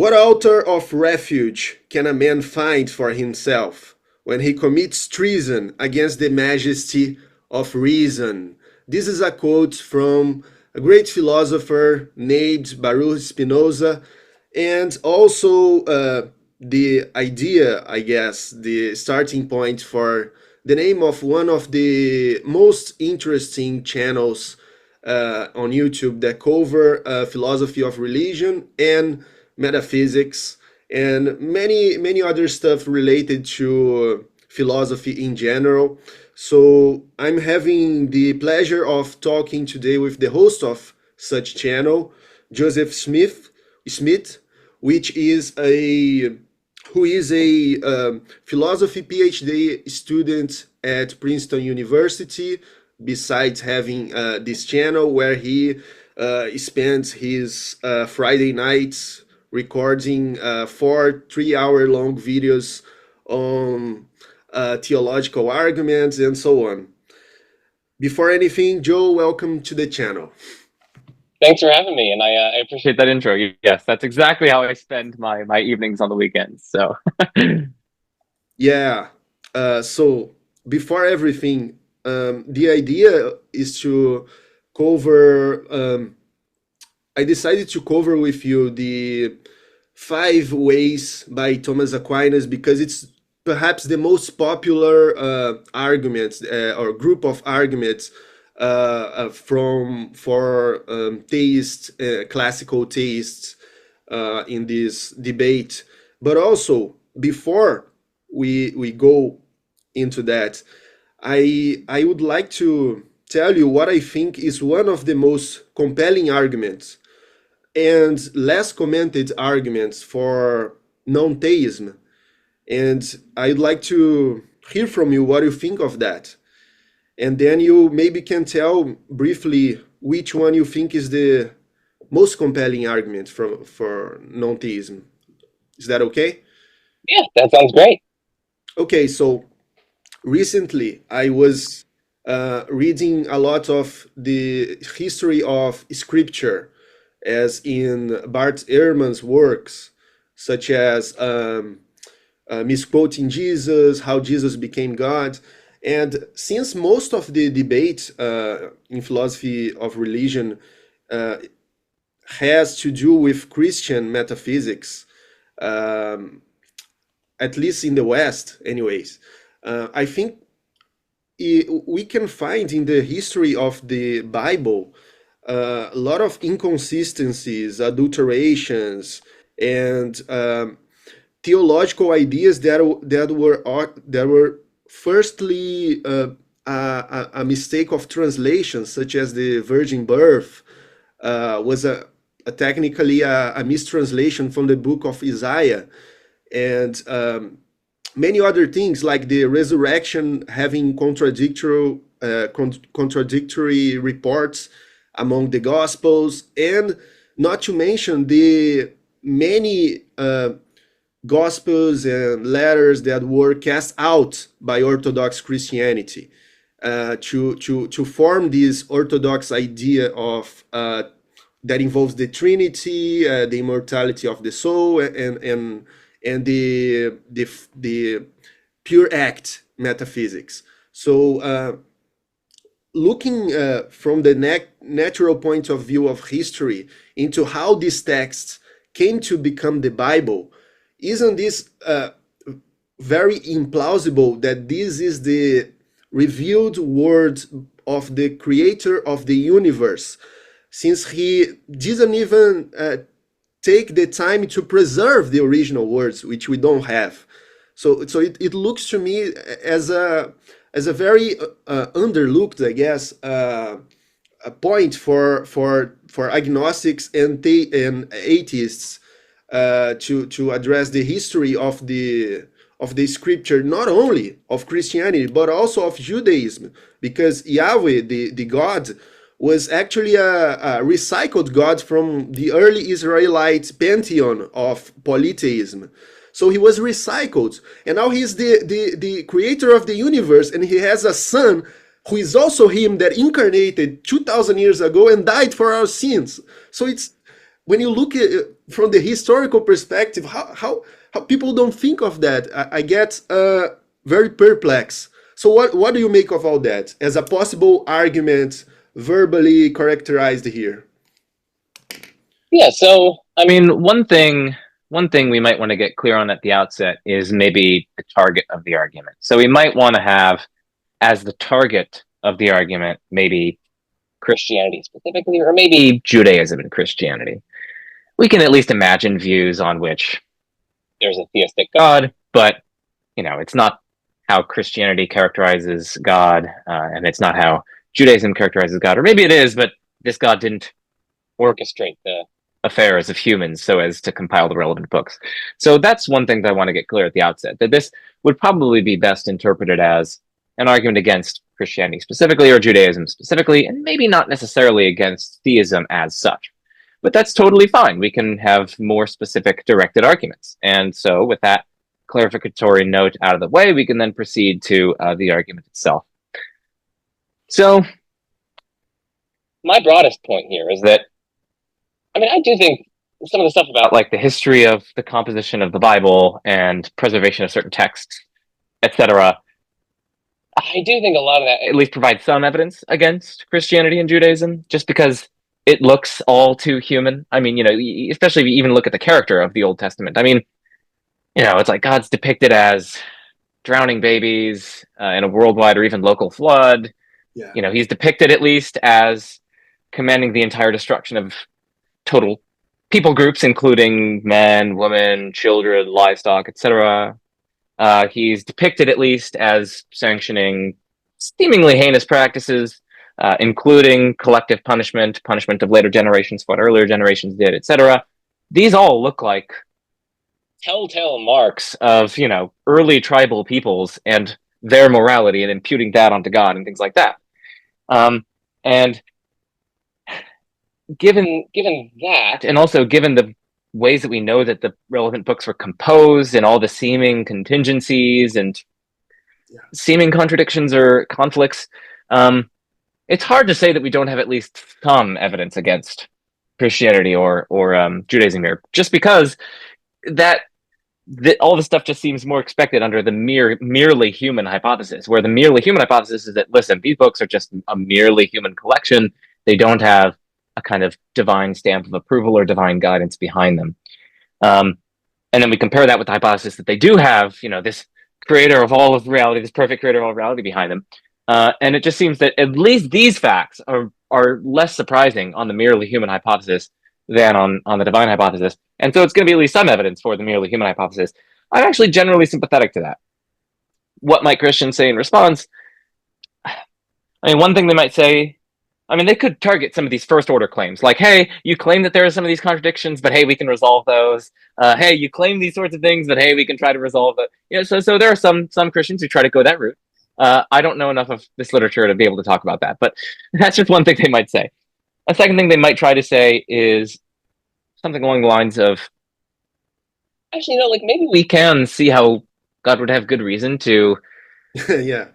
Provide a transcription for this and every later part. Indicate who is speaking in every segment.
Speaker 1: What altar of refuge can a man find for himself when he commits treason against the majesty of reason? This is a quote from a great philosopher named Baruch Spinoza, and also the idea, I guess, the starting point for the name of one of the most interesting channels on YouTube that cover philosophy of religion and metaphysics and many other stuff related to philosophy in general. So I'm having the pleasure of talking today with the host of such channel, Joseph Smith, which is a who is a philosophy PhD student at Princeton University, besides having this channel where he spends his Friday nights recording 4 3-hour long videos on theological arguments and so on. Before anything, Joe, welcome to the channel.
Speaker 2: Thanks for having me, and I appreciate that intro. Yes, that's exactly how I spend my evenings on the weekends. So,
Speaker 1: Yeah. So before everything, the idea is to cover. I decided to cover with you the 5 ways by Thomas Aquinas because it's perhaps the most popular arguments or group of arguments from for theists, classical theists in this debate. But also, before we go into that, I would like to tell you what I think is one of the most compelling arguments and less commented arguments for non-theism. And I'd like to hear from you what you think of that. And then you maybe can tell briefly which one you think is the most compelling argument for non-theism. Is that okay?
Speaker 2: yeah, that sounds great.
Speaker 1: Okay, so recently I was reading a lot of the history of scripture, as in Bart Ehrman's works, such as Misquoting Jesus, How Jesus Became God. And since most of the debate in philosophy of religion uh, has to do with Christian metaphysics, um, at least in the West, anyways, I think we can find in the history of the Bible a lot of inconsistencies, adulterations, and theological ideas that were firstly a mistake of translation, such as the virgin birth was technically a mistranslation from the book of Isaiah, and many other things like the resurrection having contradictory reports among the gospels, and not to mention the many gospels and letters that were cast out by Orthodox Christianity to form this Orthodox idea of that involves the Trinity, the immortality of the soul, and the pure act metaphysics. So, looking from the natural point of view of history into how these texts came to become the Bible, isn't this very implausible that this is the revealed word of the creator of the universe, since he didn't even take the time to preserve the original words, which we don't have. So it looks to me as a very underlooked, I guess, a point for agnostics and atheists to address the history of the scripture, not only of Christianity but also of Judaism, because Yahweh, the God, was actually a recycled God from the early Israelite pantheon of polytheism. So he was recycled, and now he's the creator of the universe, and he has a son who is also him that incarnated 2,000 years ago and died for our sins. So it's when you look at it from the historical perspective, how people don't think of that, I get very perplexed. So what do you make of all that as a possible argument verbally characterized here?
Speaker 2: Yeah, so I mean, one thing we might want to get clear on at the outset is maybe the target of the argument. So we might want to have as the target of the argument maybe Christianity specifically, or maybe Judaism and Christianity. We can at least imagine views on which there's a theistic God, but it's not how Christianity characterizes God, and it's not how Judaism characterizes God, or maybe it is, but this God didn't orchestrate the affairs of humans so as to compile the relevant books. So that's one thing that I want to get clear at the outset, that this would probably be best interpreted as an argument against Christianity specifically or Judaism specifically, and maybe not necessarily against theism as such. But that's totally fine. We can have more specific directed arguments. And so with that clarificatory note out of the way, we can then proceed to the argument itself. So my broadest point here is that, I mean, I do think some of the stuff about like the history of the composition of the Bible and preservation of certain texts, etc., I do think a lot of that at least provides some evidence against Christianity and Judaism, just because it looks all too human. I mean, especially if you even look at the character of the Old Testament. I mean, it's like God's depicted as drowning babies in a worldwide or even local flood.
Speaker 1: Yeah.
Speaker 2: He's depicted at least as commanding the entire destruction of total people groups, including men, women, children, livestock, etc. He's depicted at least as sanctioning seemingly heinous practices, including collective punishment of later generations for what earlier generations did, etc. These all look like telltale marks of, early tribal peoples and their morality and imputing that onto God and things like that. And given that, and also given the ways that we know that the relevant books were composed and all the seeming contingencies and seeming contradictions or conflicts, it's hard to say that we don't have at least some evidence against Christianity or Judaism here, just because that all this stuff just seems more expected under the merely human hypothesis, where the merely human hypothesis is that, listen, these books are just a merely human collection. They don't have a kind of divine stamp of approval or divine guidance behind them. And then we compare that with the hypothesis that they do have, this creator of all of reality, this perfect creator of all reality behind them. And it just seems that at least these facts are less surprising on the merely human hypothesis than on the divine hypothesis. And so it's going to be at least some evidence for the merely human hypothesis. I'm actually generally sympathetic to that. What might Christians say in response? I mean, one thing they might say, they could target some of these first order claims, like, hey, you claim that there are some of these contradictions, but hey, we can resolve those. Hey, you claim these sorts of things, but hey, we can try to resolve it. So there are some Christians who try to go that route. I don't know enough of this literature to be able to talk about that, but that's just one thing they might say. A second thing they might try to say is something along the lines of, actually, maybe we can see how God would have good reason to,
Speaker 1: Yeah.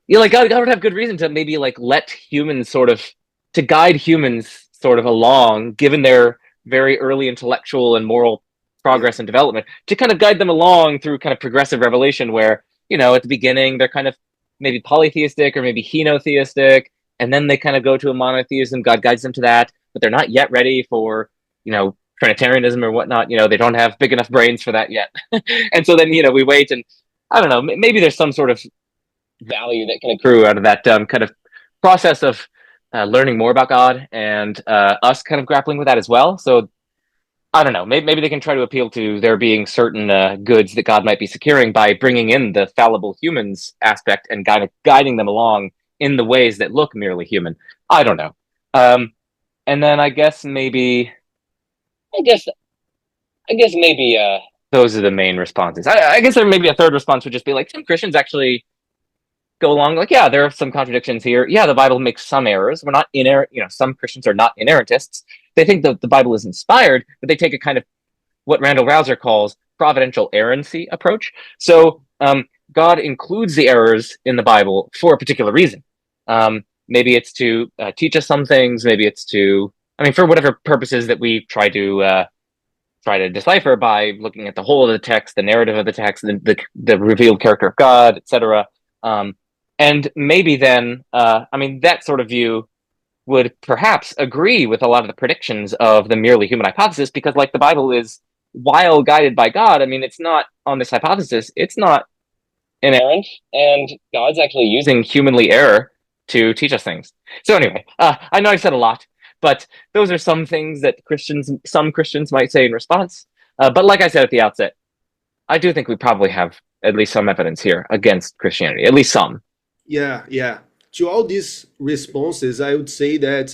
Speaker 2: God would have good reason to maybe let humans to guide humans along, given their very early intellectual and moral progress and development, to kind of guide them along through kind of progressive revelation, where at the beginning they're kind of maybe polytheistic or maybe henotheistic, and then they kind of go to a monotheism. God guides them to that, but they're not yet ready for Trinitarianism or whatnot. They don't have big enough brains for that yet. And so then we wait, and I don't know, maybe there's some sort of value that can accrue out of that kind of process of learning more about God and us kind of grappling with that as well. So I don't know, maybe they can try to appeal to there being certain goods that God might be securing by bringing in the fallible humans aspect and kind of guiding them along in the ways that look merely human. I don't know. And then I guess maybe those are the main responses. I guess there maybe a third response would just be like, some Christians actually go along like, yeah, there are some contradictions here. Yeah, the Bible makes some errors. We're not inerrant. Some Christians are not inerrantists. They think that the Bible is inspired, but they take a kind of what Randall Rouser calls providential errancy approach. So God includes the errors in the Bible for a particular reason. Maybe it's to teach us some things. Maybe it's to I mean, for whatever purposes that we try to decipher by looking at the whole of the text, the narrative of the text, the revealed character of God, etc. And maybe then, I mean, that sort of view would perhaps agree with a lot of the predictions of the merely human hypothesis, because, like, the Bible is, while guided by God, I mean, it's not on this hypothesis, it's not inerrant, and God's actually using humanly error to teach us things. So anyway, I know I've said a lot, but those are some things that some Christians might say in response. But like I said at the outset, I do think we probably have at least some evidence here against Christianity, at least some.
Speaker 1: Yeah, yeah. To all these responses, I would say that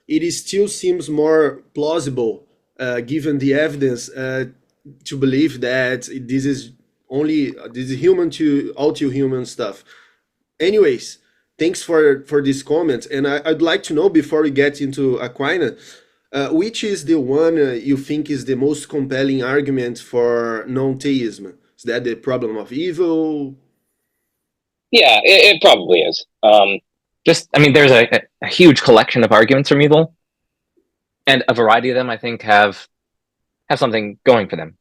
Speaker 1: it is still seems more plausible, given the evidence, to believe that this is only this is human to all to human stuff. Anyways, thanks for this comment, and I'd like to know before we get into Aquinas, which is the one you think is the most compelling argument for non-theism? Is that the problem of evil?
Speaker 2: Yeah, it probably is. I mean, there's a huge collection of arguments from evil, and a variety of them, I think, have something going for them.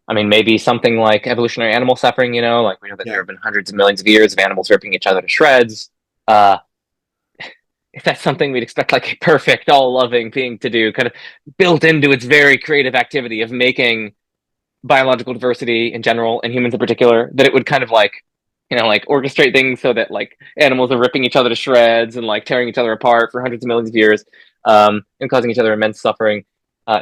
Speaker 2: I mean, maybe something like evolutionary animal suffering, like we know that there
Speaker 1: Yeah.
Speaker 2: have been hundreds of millions of years of animals ripping each other to shreds. Uh, if that's something we'd expect like a perfect, all-loving being to do, kind of built into its very creative activity of making biological diversity in general and humans in particular, that it would kind of like, like orchestrate things so that like animals are ripping each other to shreds and like tearing each other apart for hundreds of millions of years, and causing each other immense suffering.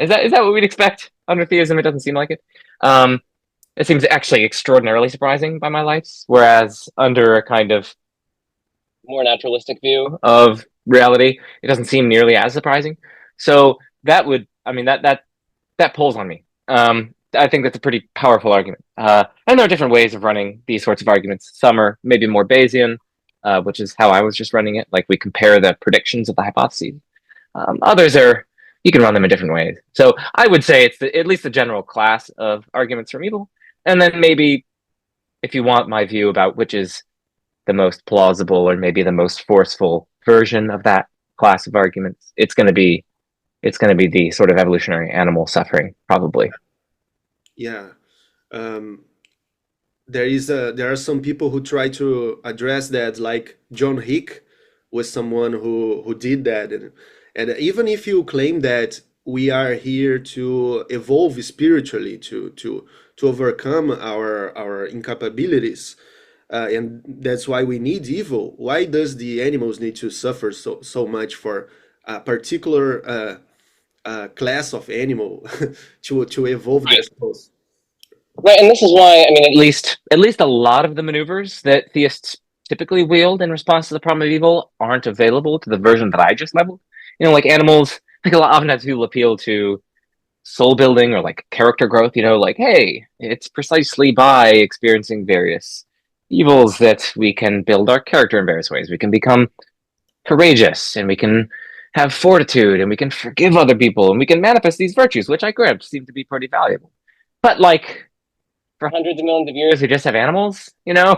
Speaker 2: Is that what we'd expect under theism? It doesn't seem like it. It seems actually extraordinarily surprising by my lights, whereas under a kind of more naturalistic view of reality, it doesn't seem nearly as surprising. So that would, I mean, that pulls on me. I think that's a pretty powerful argument. And there are different ways of running these sorts of arguments. Some are maybe more Bayesian, which is how I was just running it. Like we compare the predictions of the hypotheses. Others are, you can run them in different ways. So I would say it's at least the general class of arguments from evil. And then maybe if you want my view about which is the most plausible or maybe the most forceful version of that class of arguments, it's going to be the sort of evolutionary animal suffering, probably.
Speaker 1: Yeah. Um, there are some people who try to address that, like John Hick was someone who did that, and even if you claim that we are here to evolve spiritually, to overcome our incapabilities, and that's why we need evil. Why does the animals need to suffer so much for a particular class of animal to evolve
Speaker 2: Right.
Speaker 1: themselves?
Speaker 2: Right, and this is why, I mean, at least a lot of the maneuvers that theists typically wield in response to the problem of evil aren't available to the version that I just leveled. Like animals, like a lot oftentimes people appeal to soul building or like character growth, like, hey, it's precisely by experiencing various evils that we can build our character in various ways. We can become courageous and we can have fortitude and we can forgive other people and we can manifest these virtues, which I grant seem to be pretty valuable. But like for hundreds of millions of years, we just have animals,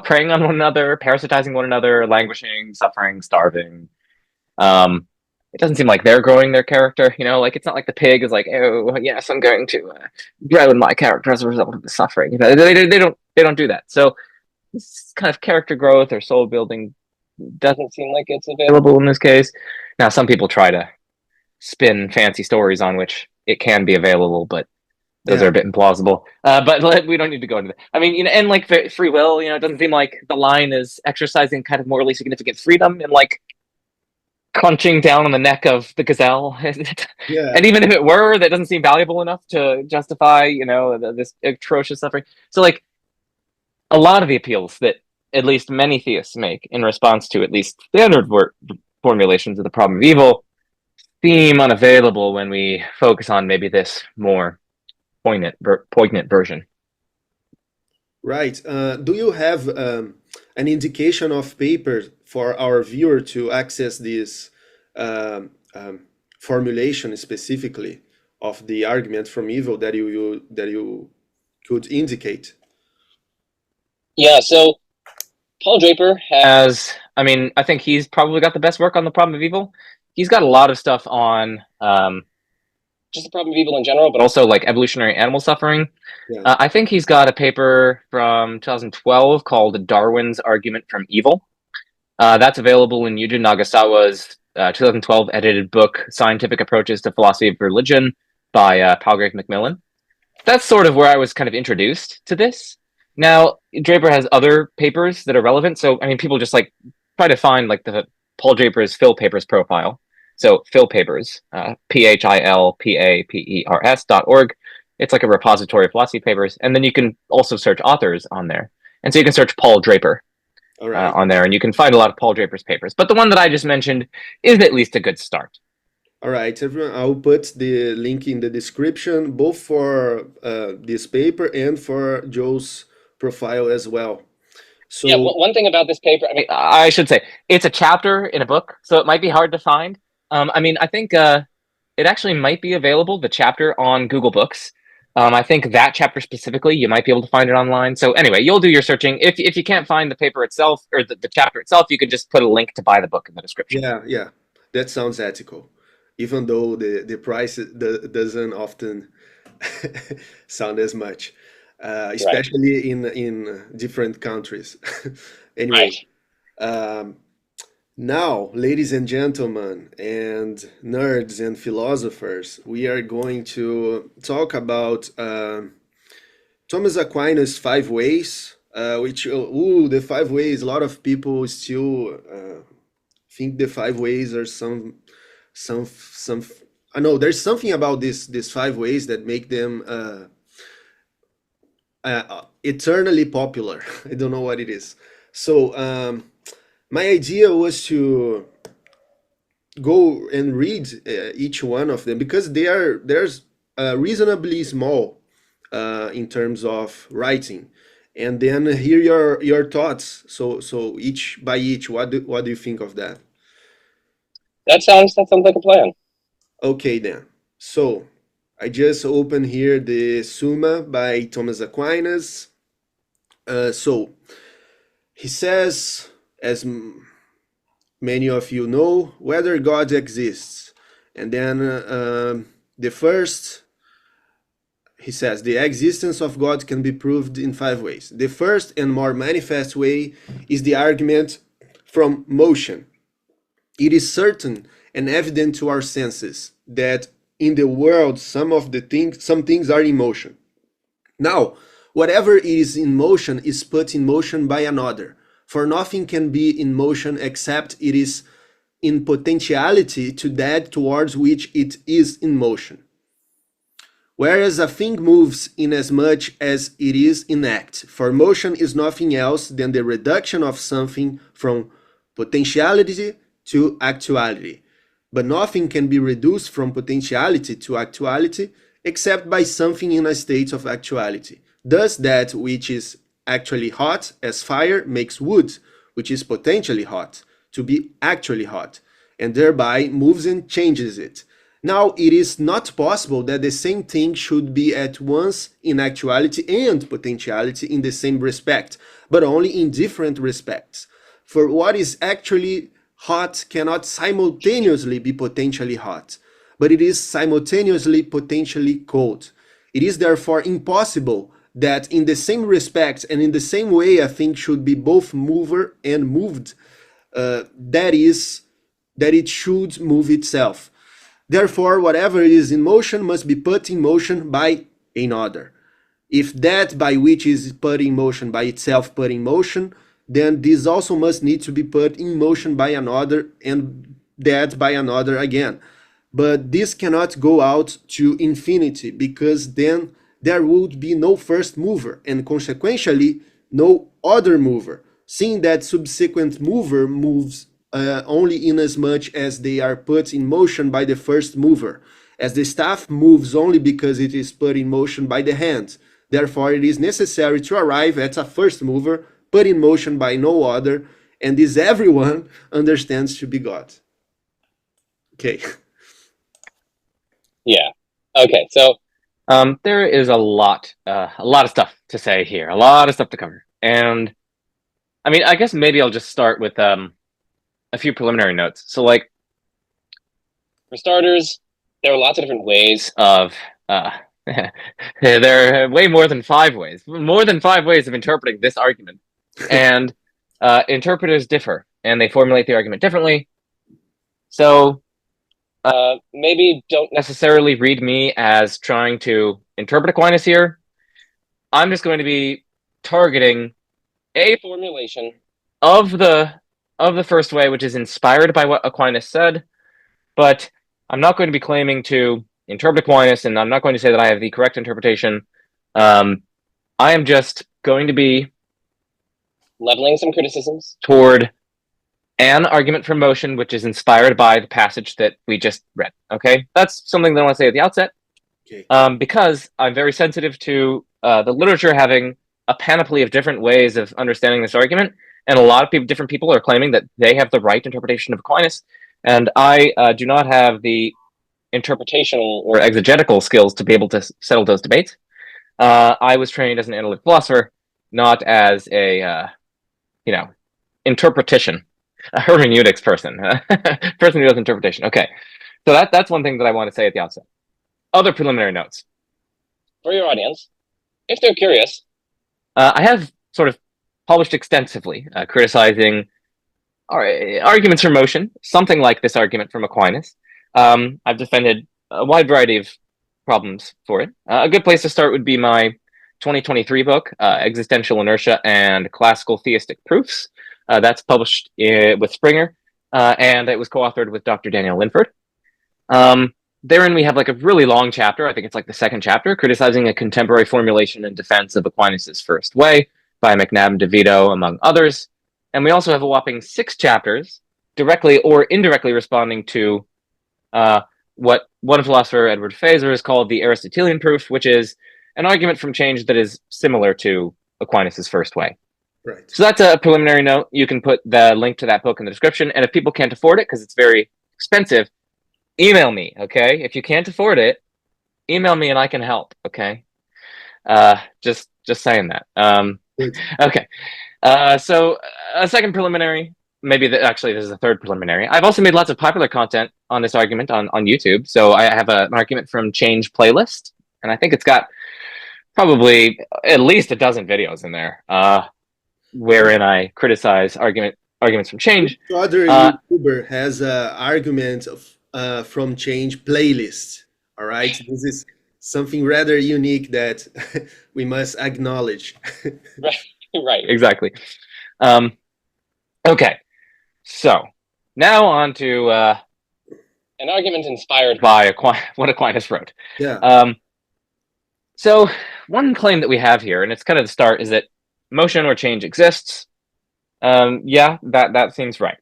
Speaker 2: preying on one another, parasitizing one another, languishing, suffering, starving. Um, it doesn't seem like they're growing their character, like it's not like the pig is like, oh yes, I'm going to grow in my character as a result of the suffering. They don't do that. So this kind of character growth or soul building doesn't seem like it's available in this case. Now, some people try to spin fancy stories on which it can be available, but those are
Speaker 1: Yeah.
Speaker 2: a bit implausible. But we don't need to go into that. I mean, and like free will, it doesn't seem like the line is exercising kind of morally significant freedom and like crunching down on the neck of the gazelle.
Speaker 1: Yeah.
Speaker 2: And even if it were, that doesn't seem valuable enough to justify, this atrocious suffering. So like a lot of the appeals that at least many theists make in response to at least standard formulations of the problem of evil seem unavailable when we focus on maybe this more poignant version.
Speaker 1: Right. Do you have an indication of paper for our viewer to access this formulation specifically of the argument from evil that you could indicate?
Speaker 2: Yeah, so Paul Draper has, I mean, I think he's probably got the best work on the problem of evil. he's got a lot of stuff on just the problem of evil in general, but also like evolutionary animal suffering.
Speaker 1: Yeah.
Speaker 2: I think he's got a paper from 2012 called Darwin's Argument from Evil. That's available in Yuji Nagasawa's 2012 edited book, Scientific Approaches to Philosophy of Religion by Palgrave Macmillan. That's sort of where I was kind of introduced to this. Now, Draper has other papers that are relevant. So, I mean, people just like try to find like the Paul Draper's Phil Papers profile. So, Phil Papers, PHILPAPERS.org. It's like a repository of philosophy papers. And then you can also search authors on there. And so you can search Paul Draper
Speaker 1: All right.
Speaker 2: on there, and you can find a lot of Paul Draper's papers. But the one that I just mentioned is at least a good start.
Speaker 1: All right, everyone. I'll put the link in the description, both for this paper and for Joe's profile as well. So
Speaker 2: Yeah, one thing about this paper, I mean, I should say it's a chapter in a book, so it might be hard to find. I mean, I think it actually might be available, the chapter on Google Books. I think that chapter specifically, you might be able to find it online. So anyway, you'll do your searching. If you can't find the paper itself or the chapter itself, you can just put a link to buy the book in the description.
Speaker 1: yeah, that sounds ethical, even though the price doesn't often sound as much, especially in different countries. Anyway, um, now, ladies and gentlemen, and nerds and philosophers, we are going to talk about Thomas Aquinas' five ways, which, the five ways, a lot of people still think the five ways are some, I know there's something about these five ways that make them eternally popular. I don't know what it is. So, my idea was to go and read each one of them because there's reasonably small in terms of writing, and then hear your thoughts. So each by each, what do you think of that?
Speaker 2: That sounds like a plan.
Speaker 1: Okay then. So I just opened here the Summa by Thomas Aquinas. So he says, as many of you know, whether God exists. And then the first, he says, the existence of God can be proved in five ways. The first and more manifest way is the argument from motion. It is certain and evident to our senses that in the world some things are in motion. Now, whatever is in motion is put in motion by another. For nothing can be in motion except it is in potentiality to that towards which it is in motion. Whereas a thing moves inasmuch as it is in act, for motion is nothing else than the reduction of something from potentiality to actuality. But nothing can be reduced from potentiality to actuality except by something in a state of actuality. Thus, that which is actually hot as fire makes wood, which is potentially hot, to be actually hot, and thereby moves and changes it. Now, it is not possible that the same thing should be at once in actuality and potentiality in the same respect, but only in different respects. For what is actually hot cannot simultaneously be potentially hot, but it is simultaneously potentially cold. It is therefore impossible that in the same respect and in the same way a thing should be both mover and moved, that is, that it should move itself. Therefore, whatever is in motion must be put in motion by another. If that by which is put in motion by itself put in motion, then this also must need to be put in motion by another, and that by another again. But this cannot go out to infinity, because then there would be no first mover, and consequentially no other mover, seeing that subsequent mover moves only inasmuch as they are put in motion by the first mover, as the staff moves only because it is put in motion by the hand. Therefore, it is necessary to arrive at a first mover put in motion by no other, and this everyone understands to be God. Okay.
Speaker 2: Yeah. Okay. So there is a lot of stuff to say here, a lot of stuff to cover, and I mean, I guess maybe I'll just start with a few preliminary notes. So, like, For starters, there are lots of different ways of there are way more than 5 ways. More than 5 ways of interpreting this argument. And interpreters differ, and they formulate the argument differently. So maybe don't necessarily read me as trying to interpret Aquinas here. I'm just going to be targeting a formulation of the first way, which is inspired by what Aquinas said, but I'm not going to be claiming to interpret Aquinas, and I'm not going to say that I have the correct interpretation. I am just going to be leveling some criticisms toward an argument for motion, which is inspired by the passage that we just read. Okay, that's something that I want to say at the outset, because I'm very sensitive to the literature having a panoply of different ways of understanding this argument, and a lot of people, different people, are claiming that they have the right interpretation of Aquinas, and I do not have the interpretational or exegetical skills to be able to settle those debates. I was trained as an analytic philosopher, not as a interpretation, a hermeneutics person, person who does interpretation. Okay, so that's one thing that I want to say at the outset. Other preliminary notes for your audience, if they're curious. I have sort of published extensively criticizing arguments for motion, something like this argument from Aquinas. I've defended a wide variety of problems for it. A good place to start would be my 2023 book, Existential Inertia and Classical Theistic Proofs. That's published with Springer, and it was co-authored with Dr. Daniel Linford. Therein we have like a really long chapter, I think it's like the second chapter, criticizing a contemporary formulation and defense of Aquinas' first way by McNabb and DeVito, among others. And we also have a whopping 6 chapters, directly or indirectly responding to what one philosopher, Edward Feser, has called the Aristotelian proof, which is an argument from change that is similar to Aquinas' first way.
Speaker 1: Right.
Speaker 2: So that's a preliminary note. You can put the link to that book in the description. And if people can't afford it, because it's very expensive, email me, okay? If you can't afford it, email me and I can help, okay? Just saying that. Okay. So a second preliminary, actually this is a third preliminary. I've also made lots of popular content on this argument on YouTube. So I have an argument from Change playlist, and I think it's got probably at least a dozen videos in there, wherein I criticize arguments from Change.
Speaker 1: Other YouTuber has an argument from Change playlist. All right, this is something rather unique that we must acknowledge.
Speaker 2: Right, exactly. Okay, so now on to an argument inspired by what Aquinas wrote.
Speaker 1: Yeah.
Speaker 2: So one claim that we have here, and it's kind of the start, is that motion or change exists. Yeah, that seems right.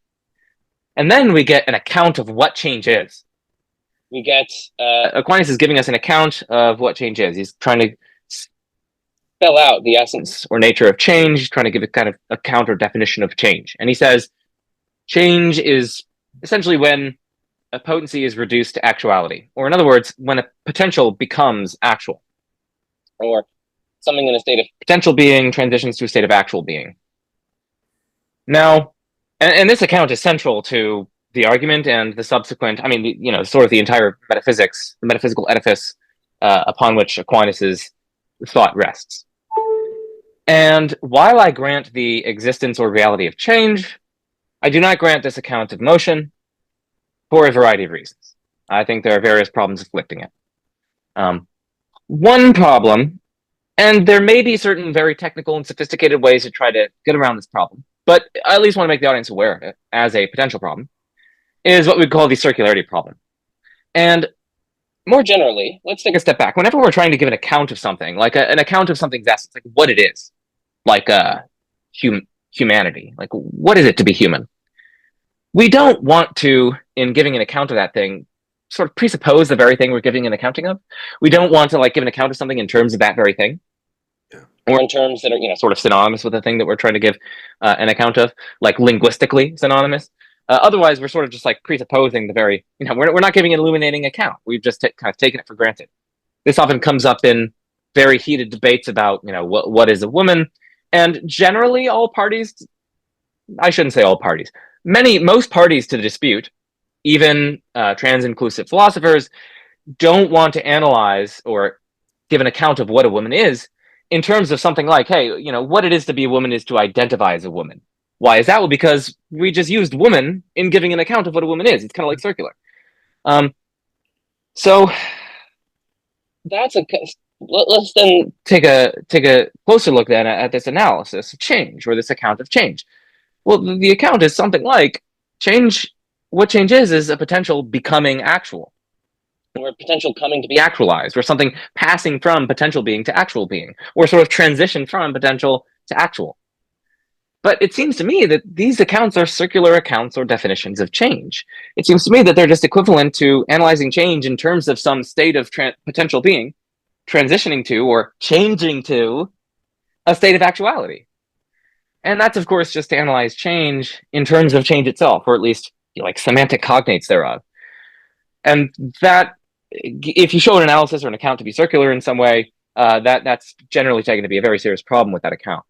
Speaker 2: And then we get an account of what change is. We get Aquinas is giving us an account of what change is. He's trying to spell out the essence or nature of change. He's trying to give a kind of a counter definition of change. And he says change is essentially when a potency is reduced to actuality, or in other words, when a potential becomes actual, or something in a state of potential being transitions to a state of actual being. Now, and this account is central to the argument and the subsequent, sort of the entire metaphysics, the metaphysical edifice upon which Aquinas' thought rests. And while I grant the existence or reality of change, I do not grant this account of motion for a variety of reasons. I think there are various problems afflicting it. One problem, and there may be certain very technical and sophisticated ways to try to get around this problem, but I at least want to make the audience aware of it as a potential problem, is what we call the circularity problem. And more generally, let's take a step back. Whenever we're trying to give an account of something, like an account of something's essence, like what it is, like humanity, like what is it to be human? We don't want to, in giving an account of that thing, sort of presuppose the very thing we're giving an accounting of. We don't want to like give an account of something in terms of that very thing, or in terms that are sort of synonymous with the thing that we're trying to give an account of, like linguistically synonymous. Otherwise, we're sort of just like presupposing the very, we're not giving an illuminating account. We've just kind of taken it for granted. This often comes up in very heated debates about, what is a woman, and generally all parties, I shouldn't say all parties, most parties to the dispute even trans-inclusive philosophers don't want to analyze or give an account of what a woman is in terms of something like, hey, what it is to be a woman is to identify as a woman. Why is that? Well, because we just used woman in giving an account of what a woman is. It's kind of like circular. So that's let's then take a closer look then at this analysis of change, or this account of change. Well, the account is something like change. What change is a potential becoming actual, or a potential coming to be actualized, or something passing from potential being to actual being, or sort of transition from potential to actual. But it seems to me that these accounts are circular accounts or definitions of change. It seems to me that they're just equivalent to analyzing change in terms of some state of potential being transitioning to or changing to a state of actuality. And that's, of course, just to analyze change in terms of change itself, or at least like semantic cognates thereof. And that, if you show an analysis or an account to be circular in some way, that's generally taken to be a very serious problem with that account.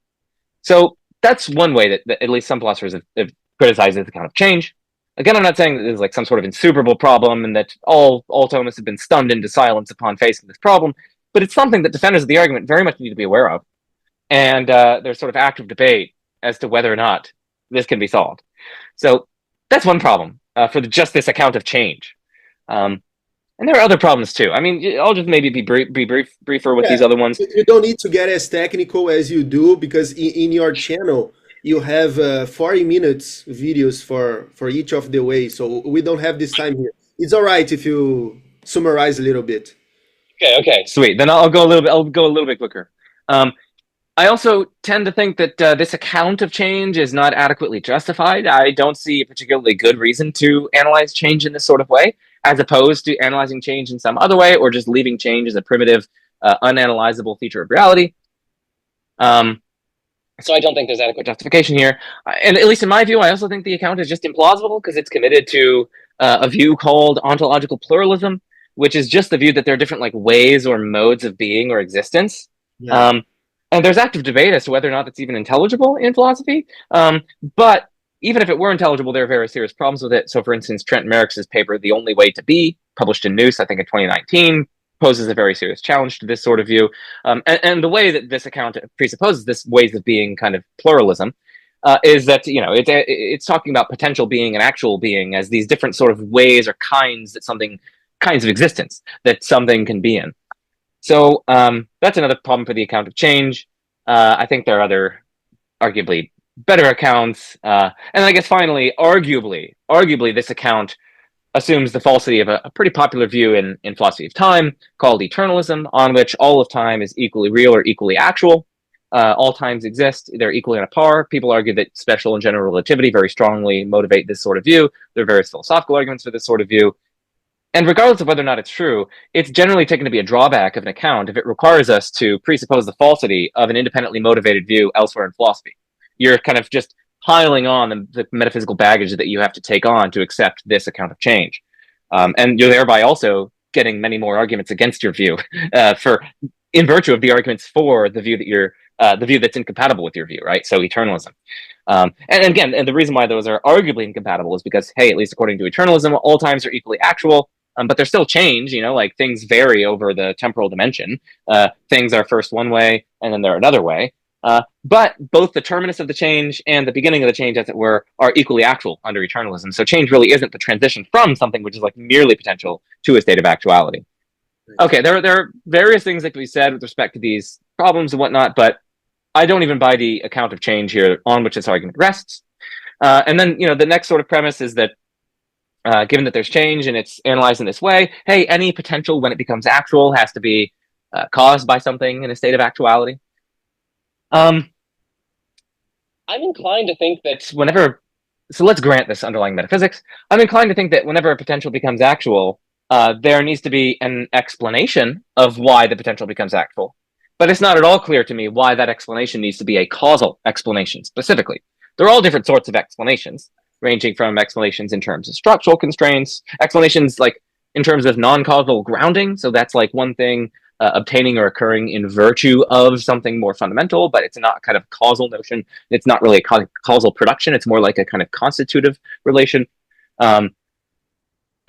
Speaker 2: So that's one way that at least some philosophers have criticized this account of change. Again, I'm not saying that this is like some sort of insuperable problem and that all Thomists have been stunned into silence upon facing this problem, but it's something that defenders of the argument very much need to be aware of. And there's sort of active debate as to whether or not this can be solved. So that's one problem for just this account of change. And there are other problems too. I mean, I'll just maybe be briefer with these other ones.
Speaker 1: You don't need to get as technical as you do, because in your channel you have 40 minutes videos for each of the ways. So we don't have this time here. It's all right if you summarize a little bit.
Speaker 2: Okay, sweet. Then I'll go a little bit quicker. I also tend to think that this account of change is not adequately justified. I don't see a particularly good reason to analyze change in this sort of way, as opposed to analyzing change in some other way, or just leaving change as a primitive, unanalyzable feature of reality. So I don't think there's adequate justification here. And at least in my view, I also think the account is just implausible because it's committed to a view called ontological pluralism, which is just the view that there are different like ways or modes of being or existence. Yeah. And there's active debate as to whether or not that's even intelligible in philosophy. But even if it were intelligible, there are very serious problems with it. So, for instance, Trent Merrick's paper, The Only Way to Be, published in Noose, I think in 2019, poses a very serious challenge to this sort of view. And the way that this account presupposes this ways of being kind of pluralism is that, it's talking about potential being and actual being as these different sort of ways or kinds of existence that something can be in. So that's another problem for the account of change. I think there are other arguably better accounts. And I guess finally, arguably, this account assumes the falsity of a pretty popular view in philosophy of time called eternalism, on which all of time is equally real or equally actual. All times exist. They're equally on a par. People argue that special and general relativity very strongly motivate this sort of view. There are various philosophical arguments for this sort of view. And regardless of whether or not it's true, it's generally taken to be a drawback of an account if it requires us to presuppose the falsity of an independently motivated view elsewhere in philosophy. You're kind of just piling on the metaphysical baggage that you have to take on to accept this account of change. And you're thereby also getting many more arguments against your view in virtue of the arguments for the view that the view that's incompatible with your view, right? So eternalism. And again, and the reason why those are arguably incompatible is because, hey, at least according to eternalism, all times are equally actual. But there's still change, like things vary over the temporal dimension. Things are first one way and then they're another way. But both the terminus of the change and the beginning of the change, as it were, are equally actual under eternalism. So change really isn't the transition from something which is like merely potential to a state of actuality. Okay, there are various things that can be said with respect to these problems and whatnot, but I don't even buy the account of change here on which this argument rests. And then, the next sort of premise is that given that there's change and it's analyzed in this way, hey, any potential when it becomes actual has to be caused by something in a state of actuality. I'm inclined to think that so let's grant this underlying metaphysics. I'm inclined to think that whenever a potential becomes actual, there needs to be an explanation of why the potential becomes actual. But it's not at all clear to me why that explanation needs to be a causal explanation specifically. There are all different sorts of explanations, ranging from explanations in terms of structural constraints, explanations like in terms of non-causal grounding. So that's like one thing obtaining or occurring in virtue of something more fundamental, but it's not kind of causal notion. It's not really a causal production. It's more like a kind of constitutive relation.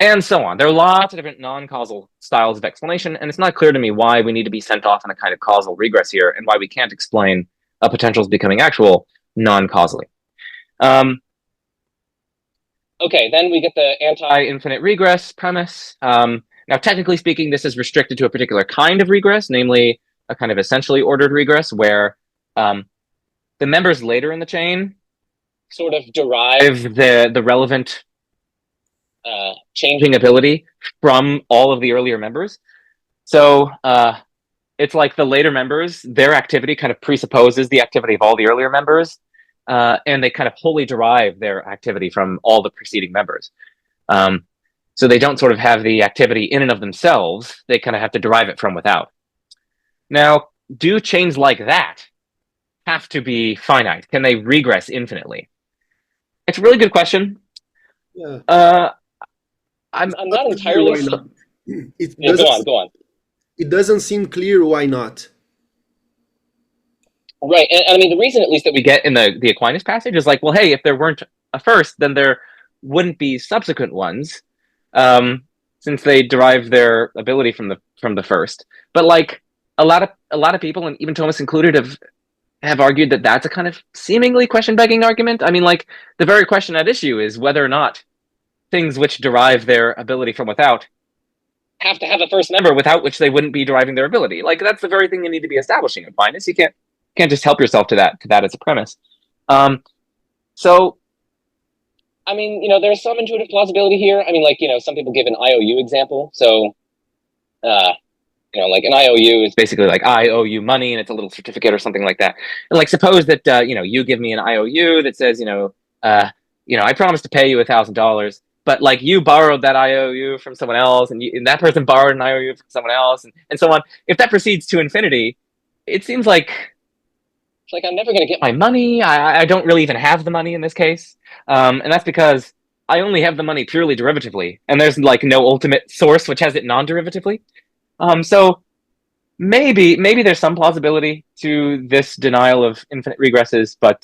Speaker 2: and so on. There are lots of different non-causal styles of explanation, and it's not clear to me why we need to be sent off in a kind of causal regress here, and why we can't explain a potentials becoming actual non-causally. Okay, then we get the anti-infinite regress premise. Now, technically speaking, this is restricted to a particular kind of regress, namely a kind of essentially ordered regress, where the members later in the chain sort of derive the relevant changing ability from all of the earlier members. So it's like the later members, their activity kind of presupposes the activity of all the earlier members, and they kind of wholly derive their activity from all the preceding members. So they don't sort of have the activity in and of themselves. They kind of have to derive it from without. Now, do chains like that have to be finite? Can they regress infinitely? It's a really good question.
Speaker 1: Yeah.
Speaker 2: I'm not entirely.
Speaker 1: Not.
Speaker 2: Go on.
Speaker 1: It doesn't seem clear why not.
Speaker 2: Right, and I mean the reason, at least, that we get in the Aquinas passage is like, well, hey, if there weren't a first, then there wouldn't be subsequent ones, since they derive their ability from the first. But like a lot of people, and even Thomas included, have argued that that's a kind of seemingly question-begging argument. I mean, like, the very question at issue is whether or not things which derive their ability from without have to have a first member without which they wouldn't be deriving their ability. Like, that's the very thing you need to be establishing in Aquinas. You can't just help yourself to that as a premise. So, I mean, there's some intuitive plausibility here. I mean, like, some people give an IOU example. So, like an IOU is basically like, I owe you money, and it's a little certificate or something like that. And like, suppose that, you give me an IOU that says, I promise to pay you $1,000, but like you borrowed that IOU from someone else, and that person borrowed an IOU from someone else, and so on. If that proceeds to infinity, it seems like I'm never going to get my money. I don't really even have the money in this case, and that's because I only have the money purely derivatively, and there's like no ultimate source which has it non-derivatively. So maybe there's some plausibility to this denial of infinite regresses, but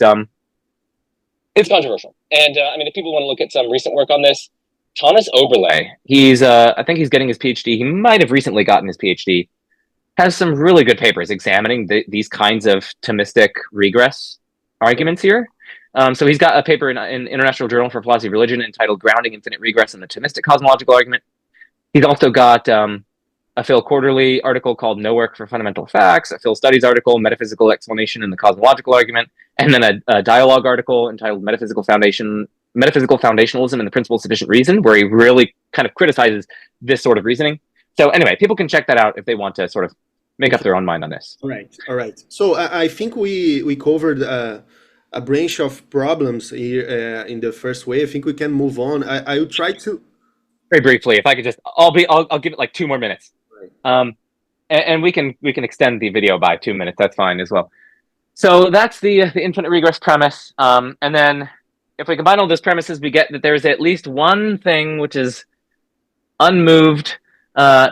Speaker 2: it's controversial. And I mean, if people want to look at some recent work on this, Thomas Oberle, I think he's getting his PhD. He might have recently gotten his PhD. Has some really good papers examining these kinds of Thomistic regress arguments here. So he's got a paper in International Journal for Philosophy of Religion entitled "Grounding Infinite Regress in the Thomistic Cosmological Argument." He's also got a Phil Quarterly article called "No Work for Fundamental Facts," a Phil Studies article, "Metaphysical Explanation in the Cosmological Argument," and then a dialogue article entitled "Metaphysical Foundationalism and the Principle of Sufficient Reason," where he really kind of criticizes this sort of reasoning. So anyway, people can check that out if they want to sort of make up their own mind on this.
Speaker 1: All right. So I think we covered a branch of problems here in the first way. I think we can move on. I will try to
Speaker 2: very briefly, if I could just, I'll give it like 2 more minutes. Right. And we can extend the video by 2 minutes. That's fine as well. So that's the infinite regress premise. And then if we combine all those premises, we get that there's at least one thing which is unmoved,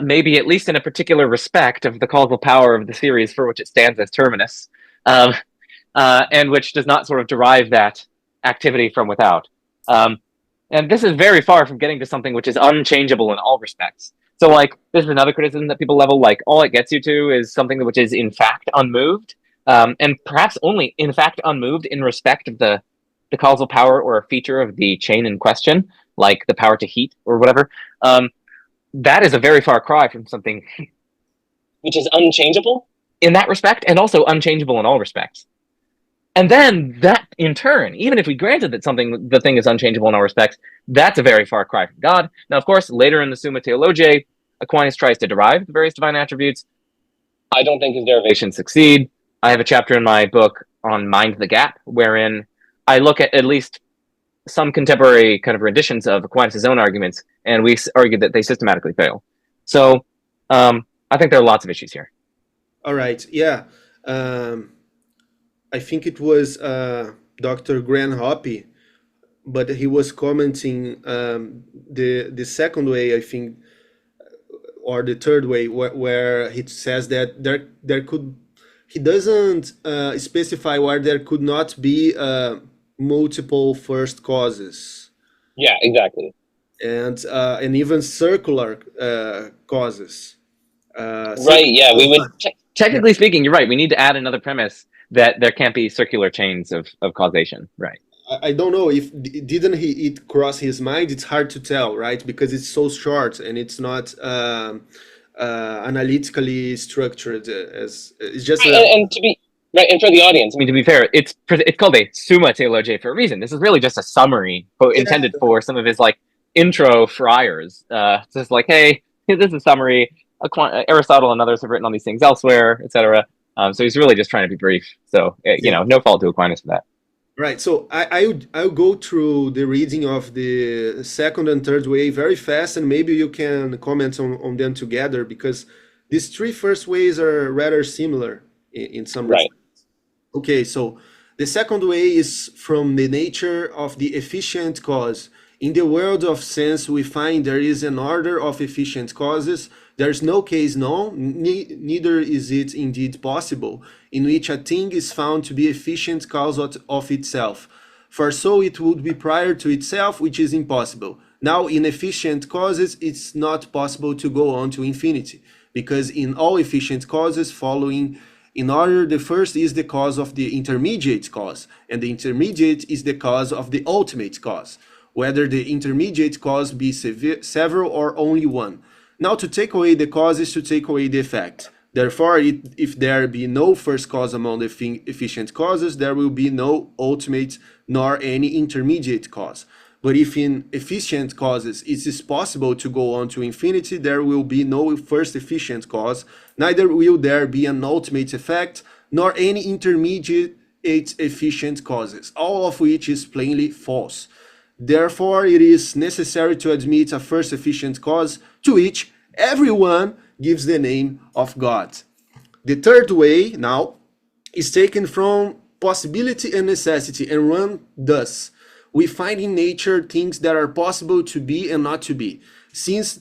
Speaker 2: maybe at least in a particular respect of the causal power of the series for which it stands as terminus, and which does not sort of derive that activity from without. And this is very far from getting to something which is unchangeable in all respects. So, like, this is another criticism that people level. Like, all it gets you to is something which is in fact unmoved, and perhaps only in fact unmoved in respect of the causal power or a feature of the chain in question, like the power to heat or whatever. That is a very far cry from something which is unchangeable in that respect, and also unchangeable in all respects. And then that, in turn, even if we granted that the thing is unchangeable in all respects, that's a very far cry from God. Now, of course, later in the Summa Theologiae, Aquinas tries to derive the various divine attributes. I don't think his derivations succeed. I have a chapter in my book on Mind the Gap, wherein I look at least some contemporary kind of renditions of Aquinas' own arguments, and we argue that they systematically fail. So I think there are lots of issues here.
Speaker 1: All right. Yeah. I think it was Dr. Graham Hoppe, but he was commenting the second way, I think, or the third way, where he says that there could, he doesn't specify where there could not be multiple first causes.
Speaker 2: Yeah, exactly.
Speaker 1: and even circular causes.
Speaker 2: Right. Yeah. We would,
Speaker 1: Yeah.
Speaker 2: technically speaking, you're right. We need to add another premise that there can't be circular chains of causation. Right.
Speaker 1: I don't know if didn't he it cross his mind. It's hard to tell, right? Because it's so short and it's not analytically structured. As it's just
Speaker 2: Right,
Speaker 1: a
Speaker 2: and to be right, and for the audience, I mean, to be fair, it's called a Summa Theologiae for a reason. This is really just a summary
Speaker 1: yeah.
Speaker 2: intended for some of his like intro friars. It's just like, hey, this is a summary. Aristotle and others have written on these things elsewhere, etc. So he's really just trying to be brief. So you
Speaker 1: Yeah.
Speaker 2: know, no fault to Aquinas for that.
Speaker 1: Right. So I'll go through the reading of the second and third way very fast, and maybe you can comment on them together because these three first ways are rather similar in some
Speaker 2: Right.
Speaker 1: respects. Okay, so the second way is from the nature of the efficient cause. In the world of sense, we find there is an order of efficient causes. There is no case known, neither is it indeed possible, in which a thing is found to be efficient cause of itself. For so it would be prior to itself, which is impossible. Now, in efficient causes, it's not possible to go on to infinity, because in all efficient causes following in order, the first is the cause of the intermediate cause, and the intermediate is the cause of the ultimate cause, whether the intermediate cause be several or only one. Now, to take away the cause is to take away the effect. Therefore, if there be no first cause among the efficient causes, there will be no ultimate nor any intermediate cause. But if in efficient causes it is possible to go on to infinity, there will be no first efficient cause, neither will there be an ultimate effect, nor any intermediate efficient causes, all of which is plainly false. Therefore, it is necessary to admit a first efficient cause to which everyone gives the name of God. The third way now is taken from possibility and necessity and run thus. We find in nature things that are possible to be and not to be. Since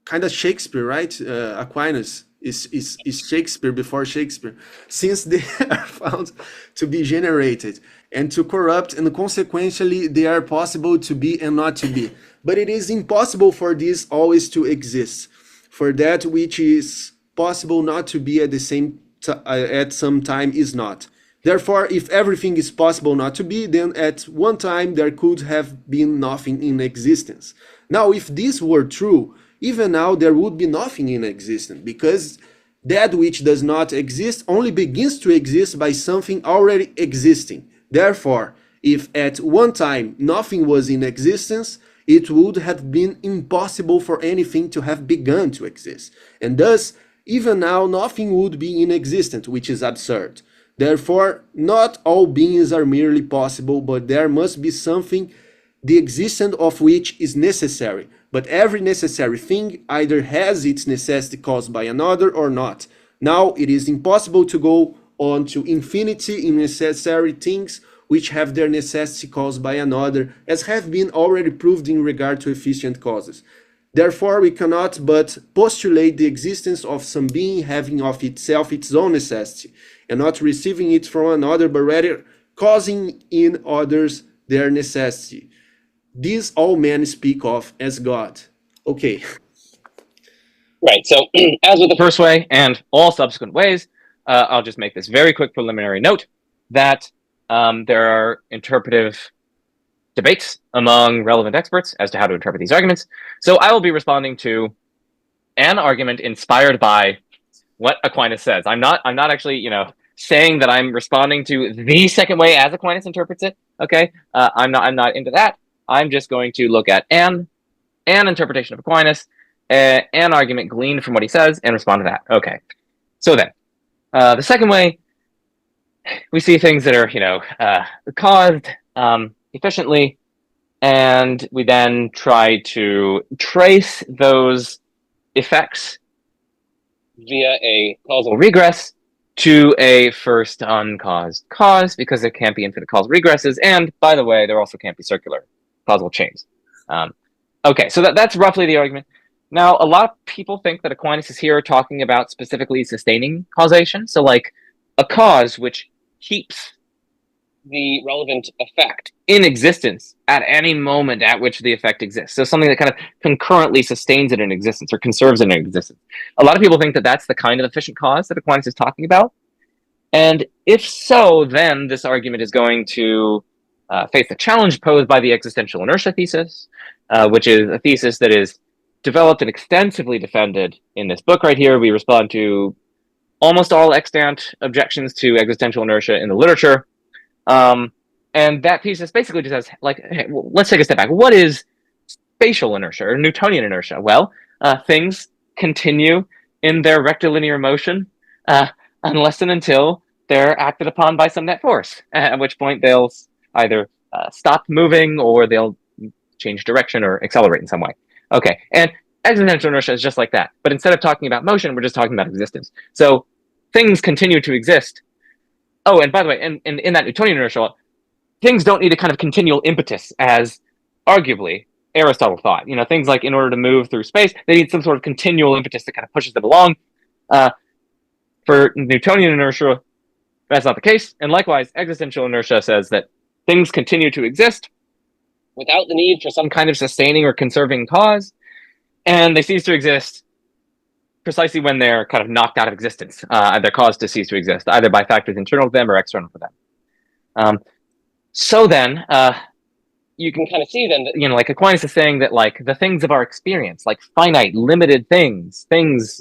Speaker 1: kind of Shakespeare, right? Aquinas is Shakespeare before Shakespeare. Since they are found to be generated and to corrupt, and consequently they are possible to be and not to be. But it is impossible for this always to exist. For that which is possible not to be at the same at some time is not. Therefore, if everything is possible not to be, then at one time there could have been nothing in existence. Now, if this were true, even now there would be nothing in existence, because that which does not exist only begins to exist by something already existing. Therefore, if at one time nothing was in existence, it would have been impossible for anything to have begun to exist. And thus, even now, nothing would be in existence, which is absurd. Therefore, not all beings are merely possible, but there must be something the existence of which is necessary. But every necessary thing either has its necessity caused by another or not. Now it is impossible to go on to infinity in necessary things which have their necessity caused by another, as have been already proved in regard to efficient causes. Therefore, we cannot but postulate the existence of some being having of itself its own necessity, and not receiving it from another, but rather causing in others their necessity. These all men speak of as God. Okay.
Speaker 2: Right. So, as with the first way and all subsequent ways, I'll just make this very quick preliminary note that there are interpretive debates among relevant experts as to how to interpret these arguments. So I will be responding to an argument inspired by what Aquinas says. I'm not actually, saying that I'm responding to the second way as Aquinas interprets it. Okay. I'm not into that. I'm just going to look at an interpretation of Aquinas, an argument gleaned from what he says, and respond to that. Okay. So then, the second way, we see things that are, caused efficiently, and we then try to trace those effects via a causal regress to a first uncaused cause, because there can't be infinite causal regresses, and by the way, there also can't be circular causal chains. Okay, so that's roughly the argument. Now, a lot of people think that Aquinas is here talking about specifically sustaining causation, so like a cause which keeps the relevant effect in existence at any moment at which the effect exists. So something that kind of concurrently sustains it in existence or conserves it in existence. A lot of people think that that's the kind of efficient cause that Aquinas is talking about. And if so, then this argument is going to face the challenge posed by the existential inertia thesis, which is a thesis that is developed and extensively defended in this book right here. We respond to almost all extant objections to existential inertia in the literature. And that thesis basically just says, like, hey, well, let's take a step back. What is spatial inertia or Newtonian inertia? Well, things continue in their rectilinear motion unless and until they're acted upon by some net force, at which point they'll either stop moving or they'll change direction or accelerate in some way. Okay, and existential inertia is just like that. But instead of talking about motion, we're just talking about existence. So things continue to exist. Oh, and by the way, in that Newtonian inertia, things don't need a kind of continual impetus, as arguably Aristotle thought. You know, things like in order to move through space, they need some sort of continual impetus that kind of pushes them along. For Newtonian inertia, that's not the case. And likewise, existential inertia says that things continue to exist without the need for some kind of sustaining or conserving cause, and they cease to exist precisely when they're kind of knocked out of existence. They're caused to cease to exist, either by factors internal to them or external to them. So then, you can kind of see then that, you know, like Aquinas is saying that, like, the things of our experience, like finite, limited things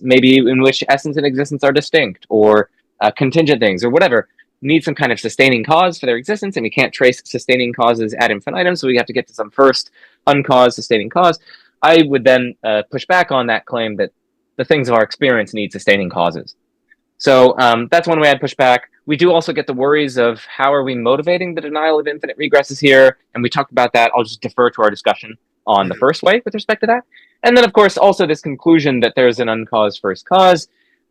Speaker 2: maybe in which essence and existence are distinct, or contingent things, or whatever, need some kind of sustaining cause for their existence, and we can't trace sustaining causes ad infinitum, so we have to get to some first uncaused sustaining cause. I would then push back on that claim that the things of our experience need sustaining causes. So that's one way I'd push back. We do also get the worries of how are we motivating the denial of infinite regresses here, and we talked about that. I'll just defer to our discussion on the first way with respect to that. And then, of course, also this conclusion that there's an uncaused first cause.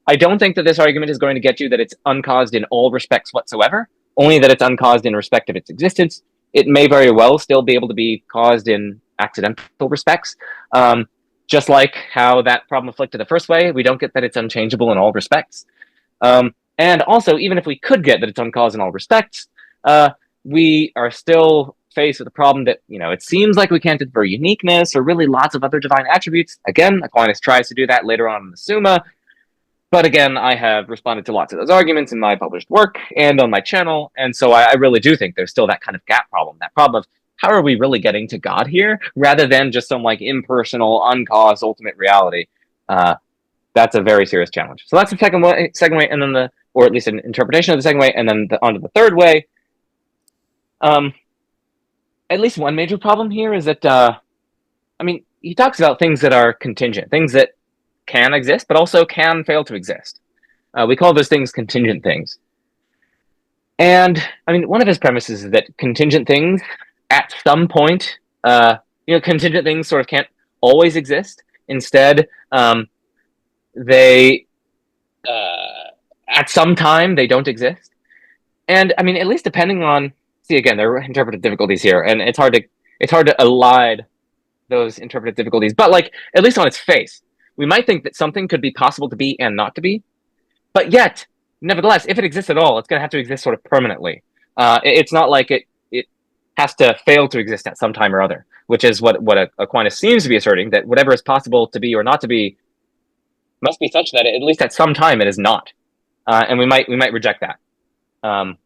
Speaker 2: I don't think that this argument is going to get you that it's uncaused in all respects whatsoever, only that it's uncaused in respect of its existence. It may very well still be able to be caused in accidental respects. Just like how that problem afflicted the first way, we don't get that it's unchangeable in all respects. And also, even if we could get that it's uncaused in all respects, we are still faced with the problem that, you know, it seems like we can't infer uniqueness or really lots of other divine attributes. Again, Aquinas tries to do that later on in the Summa. But again, I have responded to lots of those arguments in my published work and on my channel. And so I really do think there's still that kind of gap problem, that problem of how are we really getting to God here, rather than just some like impersonal, uncaused ultimate reality. That's a very serious challenge. So that's the second way, and then or at least an interpretation of the second way, and then onto the third way. At least one major problem here is that, I mean, he talks about things that are contingent, things that can exist, but also can fail to exist. We call those things contingent things. And, I mean, one of his premises is that contingent things, at some point, contingent things sort of can't always exist. Instead, they, at some time, they don't exist. And, I mean, at least depending on, see, again, there are interpretive difficulties here, and it's hard to elide those interpretive difficulties. But, like, at least on its face, we might think that something could be possible to be and not to be. But yet, nevertheless, if it exists at all, it's going to have to exist sort of permanently. It's not like it has to fail to exist at some time or other, which is what Aquinas seems to be asserting, that whatever is possible to be or not to be must be such that at least at some time it is not. And we might reject that. And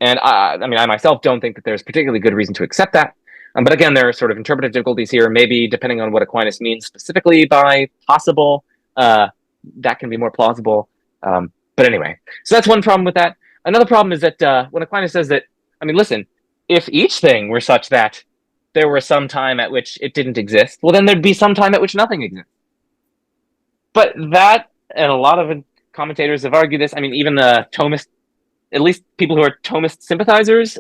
Speaker 2: I mean, I myself don't think that there's particularly good reason to accept that. But again, there are sort of interpretive difficulties here, maybe depending on what Aquinas means specifically by possible, that can be more plausible. But anyway, so that's one problem with that. Another problem is that when Aquinas says that, I mean, listen, if each thing were such that there were some time at which it didn't exist, well, then there'd be some time at which nothing exists. But that, and a lot of commentators have argued this, I mean, even the Thomist, at least people who are Thomist sympathizers,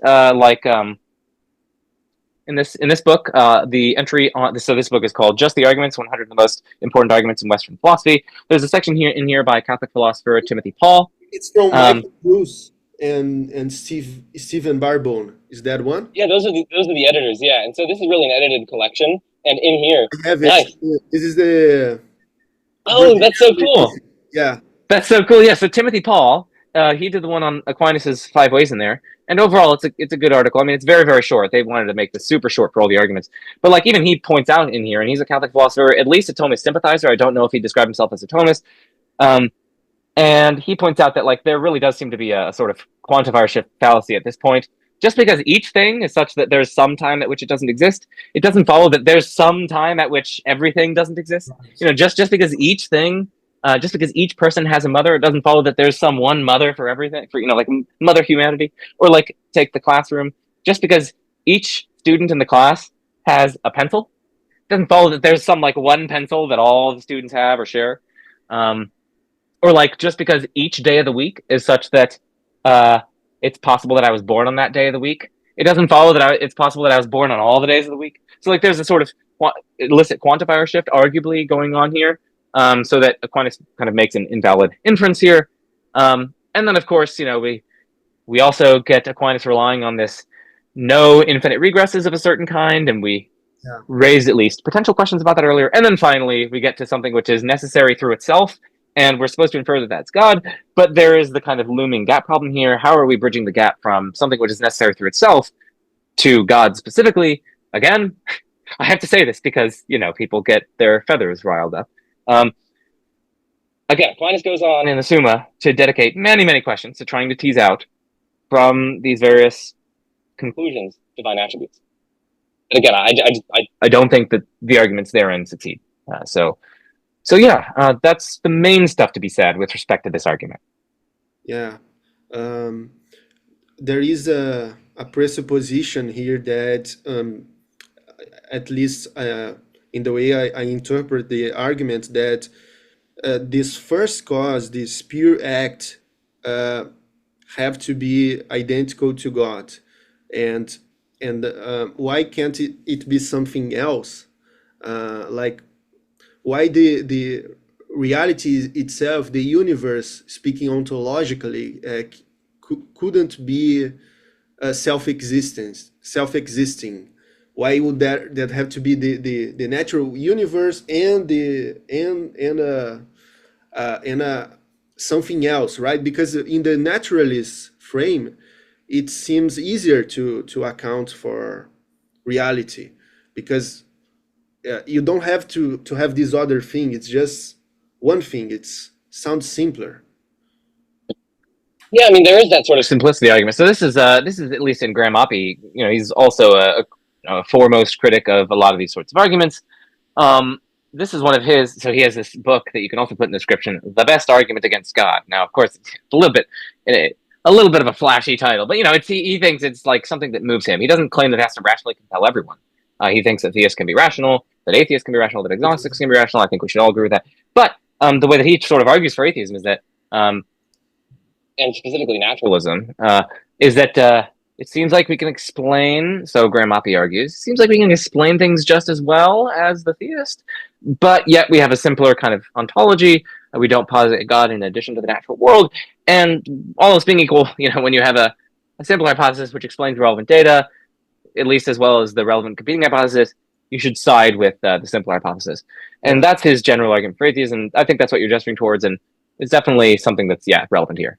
Speaker 2: in this book, the entry on, so this book is called Just the Arguments, 100 of the Most Important Arguments in Western Philosophy. There's a section in here by Catholic philosopher Timothy Paul.
Speaker 1: It's from Michael Bruce and Stephen Barbone. Is that one?
Speaker 2: Yeah, those are the editors. Yeah, and so this is really an edited collection. And in here,
Speaker 1: I have it.
Speaker 2: Nice.
Speaker 1: This is the.
Speaker 2: Oh, that's so cool.
Speaker 1: Yeah,
Speaker 2: that's so cool. Yeah, so Timothy Paul he did the one on Aquinas' 5 ways in there, and overall it's a good article. I mean, it's very, very short. They wanted to make this super short for all the arguments, but like even he points out in here, and he's a Catholic philosopher, at least a Thomist sympathizer. I don't know if he described himself as a Thomist. And he points out that like there really does seem to be a sort of quantifier fallacy at this point. Just because each thing is such that there's some time at which it doesn't exist, it doesn't follow that there's some time at which everything doesn't exist. You know, just because each thing, just because each person has a mother, it doesn't follow that there's some one mother for everything, for, you know, like mother humanity. Or like take the classroom, just because each student in the class has a pencil, it doesn't follow that there's some like one pencil that all the students have or share. Or like just because each day of the week is such that it's possible that I was born on that day of the week, it doesn't follow that it's possible that I was born on all the days of the week. So like there's a sort of illicit quantifier shift arguably going on here, so that Aquinas kind of makes an invalid inference here. And then of course, you know, we also get Aquinas relying on this no infinite regresses of a certain kind, and we raised at least potential questions about that earlier. And then finally, we get to something which is necessary through itself, and we're supposed to infer that that's God, but there is the kind of looming gap problem here. How are we bridging the gap from something which is necessary through itself to God specifically? Again, I have to say this because, you know, people get their feathers riled up. Again, Aquinas goes on in the Summa to dedicate many, many questions to trying to tease out from these various conclusions divine attributes. And again, I don't think that the arguments therein succeed. So yeah, that's the main stuff to be said with respect to this argument.
Speaker 1: Yeah. There is a presupposition here that, at least in the way I interpret the argument, that this first cause, this pure act, have to be identical to God. And why can't it be something else? Like, why the reality itself, the universe, speaking ontologically, couldn't be self-existing? Why would that have to be the natural universe and something else, right? Because in the naturalist frame, it seems easier to account for reality, because you don't have to have this other thing. It's just one thing. It sounds simpler.
Speaker 2: Yeah, I mean, there is that sort of simplicity argument. So this is at least in Graham Oppie, you know, he's also a foremost critic of a lot of these sorts of arguments. This is one of his. So he has this book that you can also put in the description, "The Best Argument Against God." Now, of course, it's a little bit of a flashy title, but you know, he thinks it's like something that moves him. He doesn't claim that it has to rationally compel everyone. He thinks that theists can be rational, that atheists can be rational, that agnostics can be rational. I think we should all agree with that. But the way that he sort of argues for atheism is that, and specifically naturalism, is that it seems like we can explain, so Graham Oppie argues, it seems like we can explain things just as well as the theist, but yet we have a simpler kind of ontology. We don't posit God in addition to the natural world. And all else being equal, you know, when you have a simpler hypothesis which explains relevant data, at least as well as the relevant competing hypothesis, you should side with the simpler hypothesis. And that's his general argument for atheism. I think that's what you're gesturing towards, and it's definitely something that's, relevant here.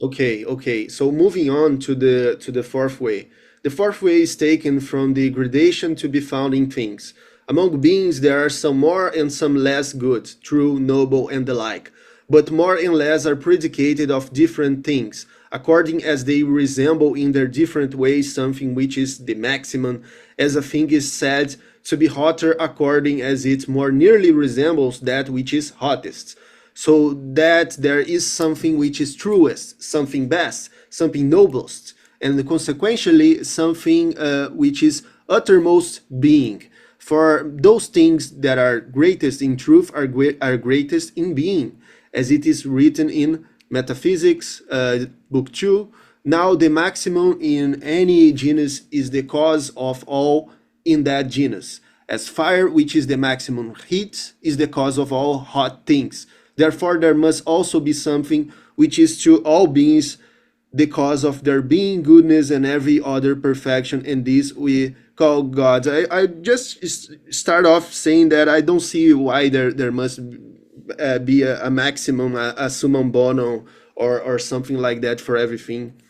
Speaker 1: Okay. So moving on to the fourth way. The fourth way is taken from the gradation to be found in things. Among beings there are some more and some less good, true, noble, and the like. But more and less are predicated of different things, according as they resemble in their different ways something which is the maximum, as a thing is said to be hotter according as it more nearly resembles that which is hottest. So that there is something which is truest, something best, something noblest, and consequentially something which is uttermost being. For those things that are greatest in truth are greatest in being, as it is written in Metaphysics, Book 2. Now the maximum in any genus is the cause of all in that genus, as fire, which is the maximum heat, is the cause of all hot things. Therefore there must also be something which is to all beings the cause of their being, goodness, and every other perfection, and this we call God. I just start off saying that I don't see why there must be a maximum, a summum bonum, or something like that for everything.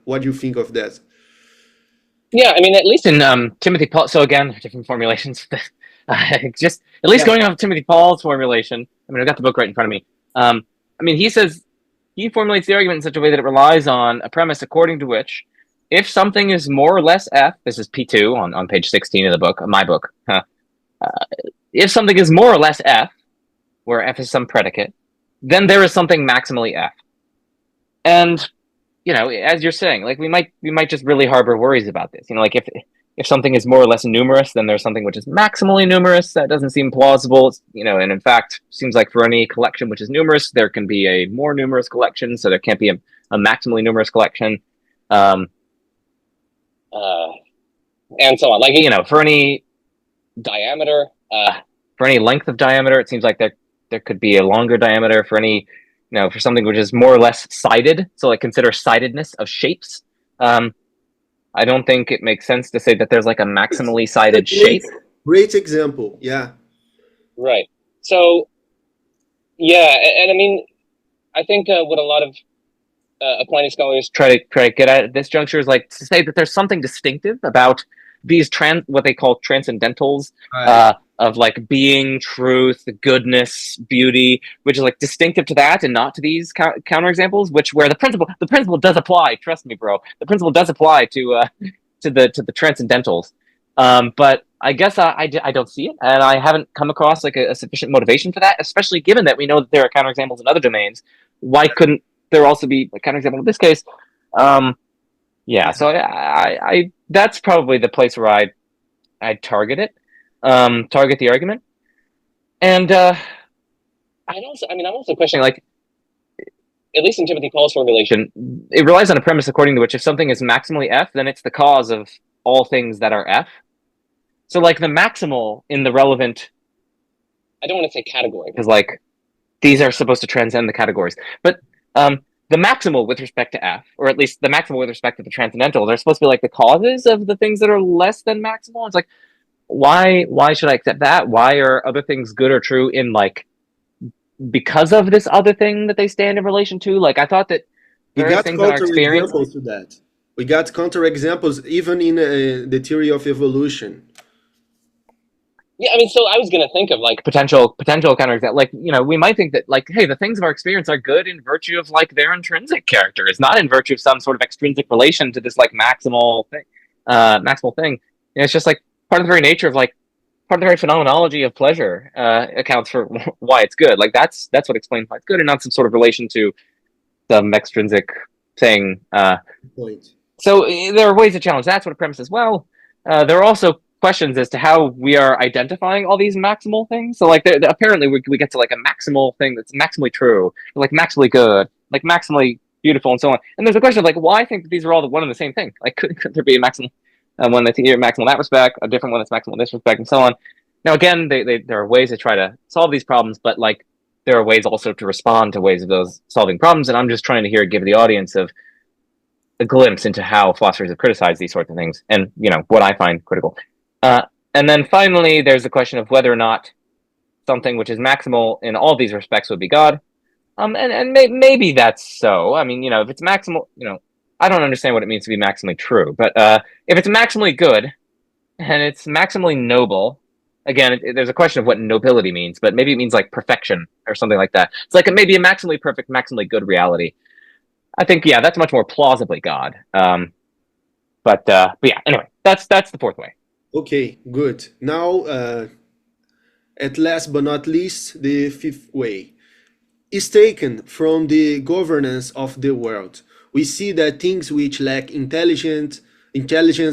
Speaker 1: What do you think of that?
Speaker 2: Yeah, I mean, at least in Timothy Paul. So again, different formulations. Just at least going off Timothy Paul's formulation. I mean, I've got the book right in front of me. I mean, he formulates the argument in such a way that it relies on a premise according to which, if something is more or less F, this is P2 on page 16 of the book, my book. If something is more or less F, where F is some predicate, then there is something maximally F. And as you're saying, like we might just really harbor worries about this. Like if something is more or less numerous, then there's something which is maximally numerous. That doesn't seem plausible. And in fact, seems like for any collection which is numerous, there can be a more numerous collection, so there can't be a maximally numerous collection, and so on. Like for any diameter, for any length of diameter, it seems like there could be a longer diameter for any. For something which is more or less sided, so like consider sidedness of shapes. I don't think it makes sense to say that there's like a maximally sided shape.
Speaker 1: Great example, yeah.
Speaker 2: Right. So, yeah, and I mean, I think what a lot of Aquinas scholars try to get at this juncture is like to say that there's something distinctive about these what they call transcendentals,
Speaker 1: Right.
Speaker 2: Of like being, truth, goodness, beauty, which is like distinctive to that and not to these counterexamples, where the principle does apply. Trust me, bro. The principle does apply to the transcendentals. But I guess I don't see it, and I haven't come across like a sufficient motivation for that, especially given that we know that there are counterexamples in other domains. Why couldn't there also be a counterexample in this case? Yeah, so I that's probably the place where I'd target it. Target the argument. And I'm also questioning, like, at least in Timothy Paul's formulation, it relies on a premise according to which if something is maximally F, then it's the cause of all things that are F. So, like, the maximal in the relevant, I don't want to say category, because, like, these are supposed to transcend the categories. But the maximal with respect to F, or at least the maximal with respect to the transcendentals, are supposed to be, like, the causes of the things that are less than maximal. It's like, why should I accept that? Why are other things good or true in like because of this other thing that they stand in relation to? Like I thought that
Speaker 1: We got
Speaker 2: things in our experience.
Speaker 1: examples to that. We got counterexamples even in the theory of evolution.
Speaker 2: Yeah, I mean, so I was going to think of like potential counterexample. Like we might think that like, hey, the things of our experience are good in virtue of like their intrinsic characters, not in virtue of some sort of extrinsic relation to this like maximal thing. It's just like part of the very nature of like part of the very phenomenology of pleasure accounts for why it's good. Like that's what explains why it's good, and not some sort of relation to some extrinsic thing.
Speaker 1: Point.
Speaker 2: So there are ways to challenge that sort of premise as well. There are also questions as to how we are identifying all these maximal things. So like apparently we get to like a maximal thing that's maximally true, like maximally good, like maximally beautiful, and so on. And there's a question of like, why I think that these are all one and the same thing? Like could there be a maximal one that's here maximal in that respect, a different one that's maximal in this respect, and so on. Now, again, there are ways to try to solve these problems, but like there are ways also to respond to ways of those solving problems. And I'm just trying to give the audience of a glimpse into how philosophers have criticized these sorts of things, and what I find critical. And then finally, there's the question of whether or not something which is maximal in all these respects would be God. And maybe that's so. I mean, if it's maximal, I don't understand what it means to be maximally true, but if it's maximally good and it's maximally noble, again, there's a question of what nobility means, but maybe it means like perfection or something like that. It's like maybe a maximally perfect, maximally good reality. I think, yeah, that's much more plausibly God. But yeah, anyway, that's the fourth way.
Speaker 1: Okay, good. Now, at last but not least, the fifth way is taken from the governance of the world. We see that things which lack intelligence,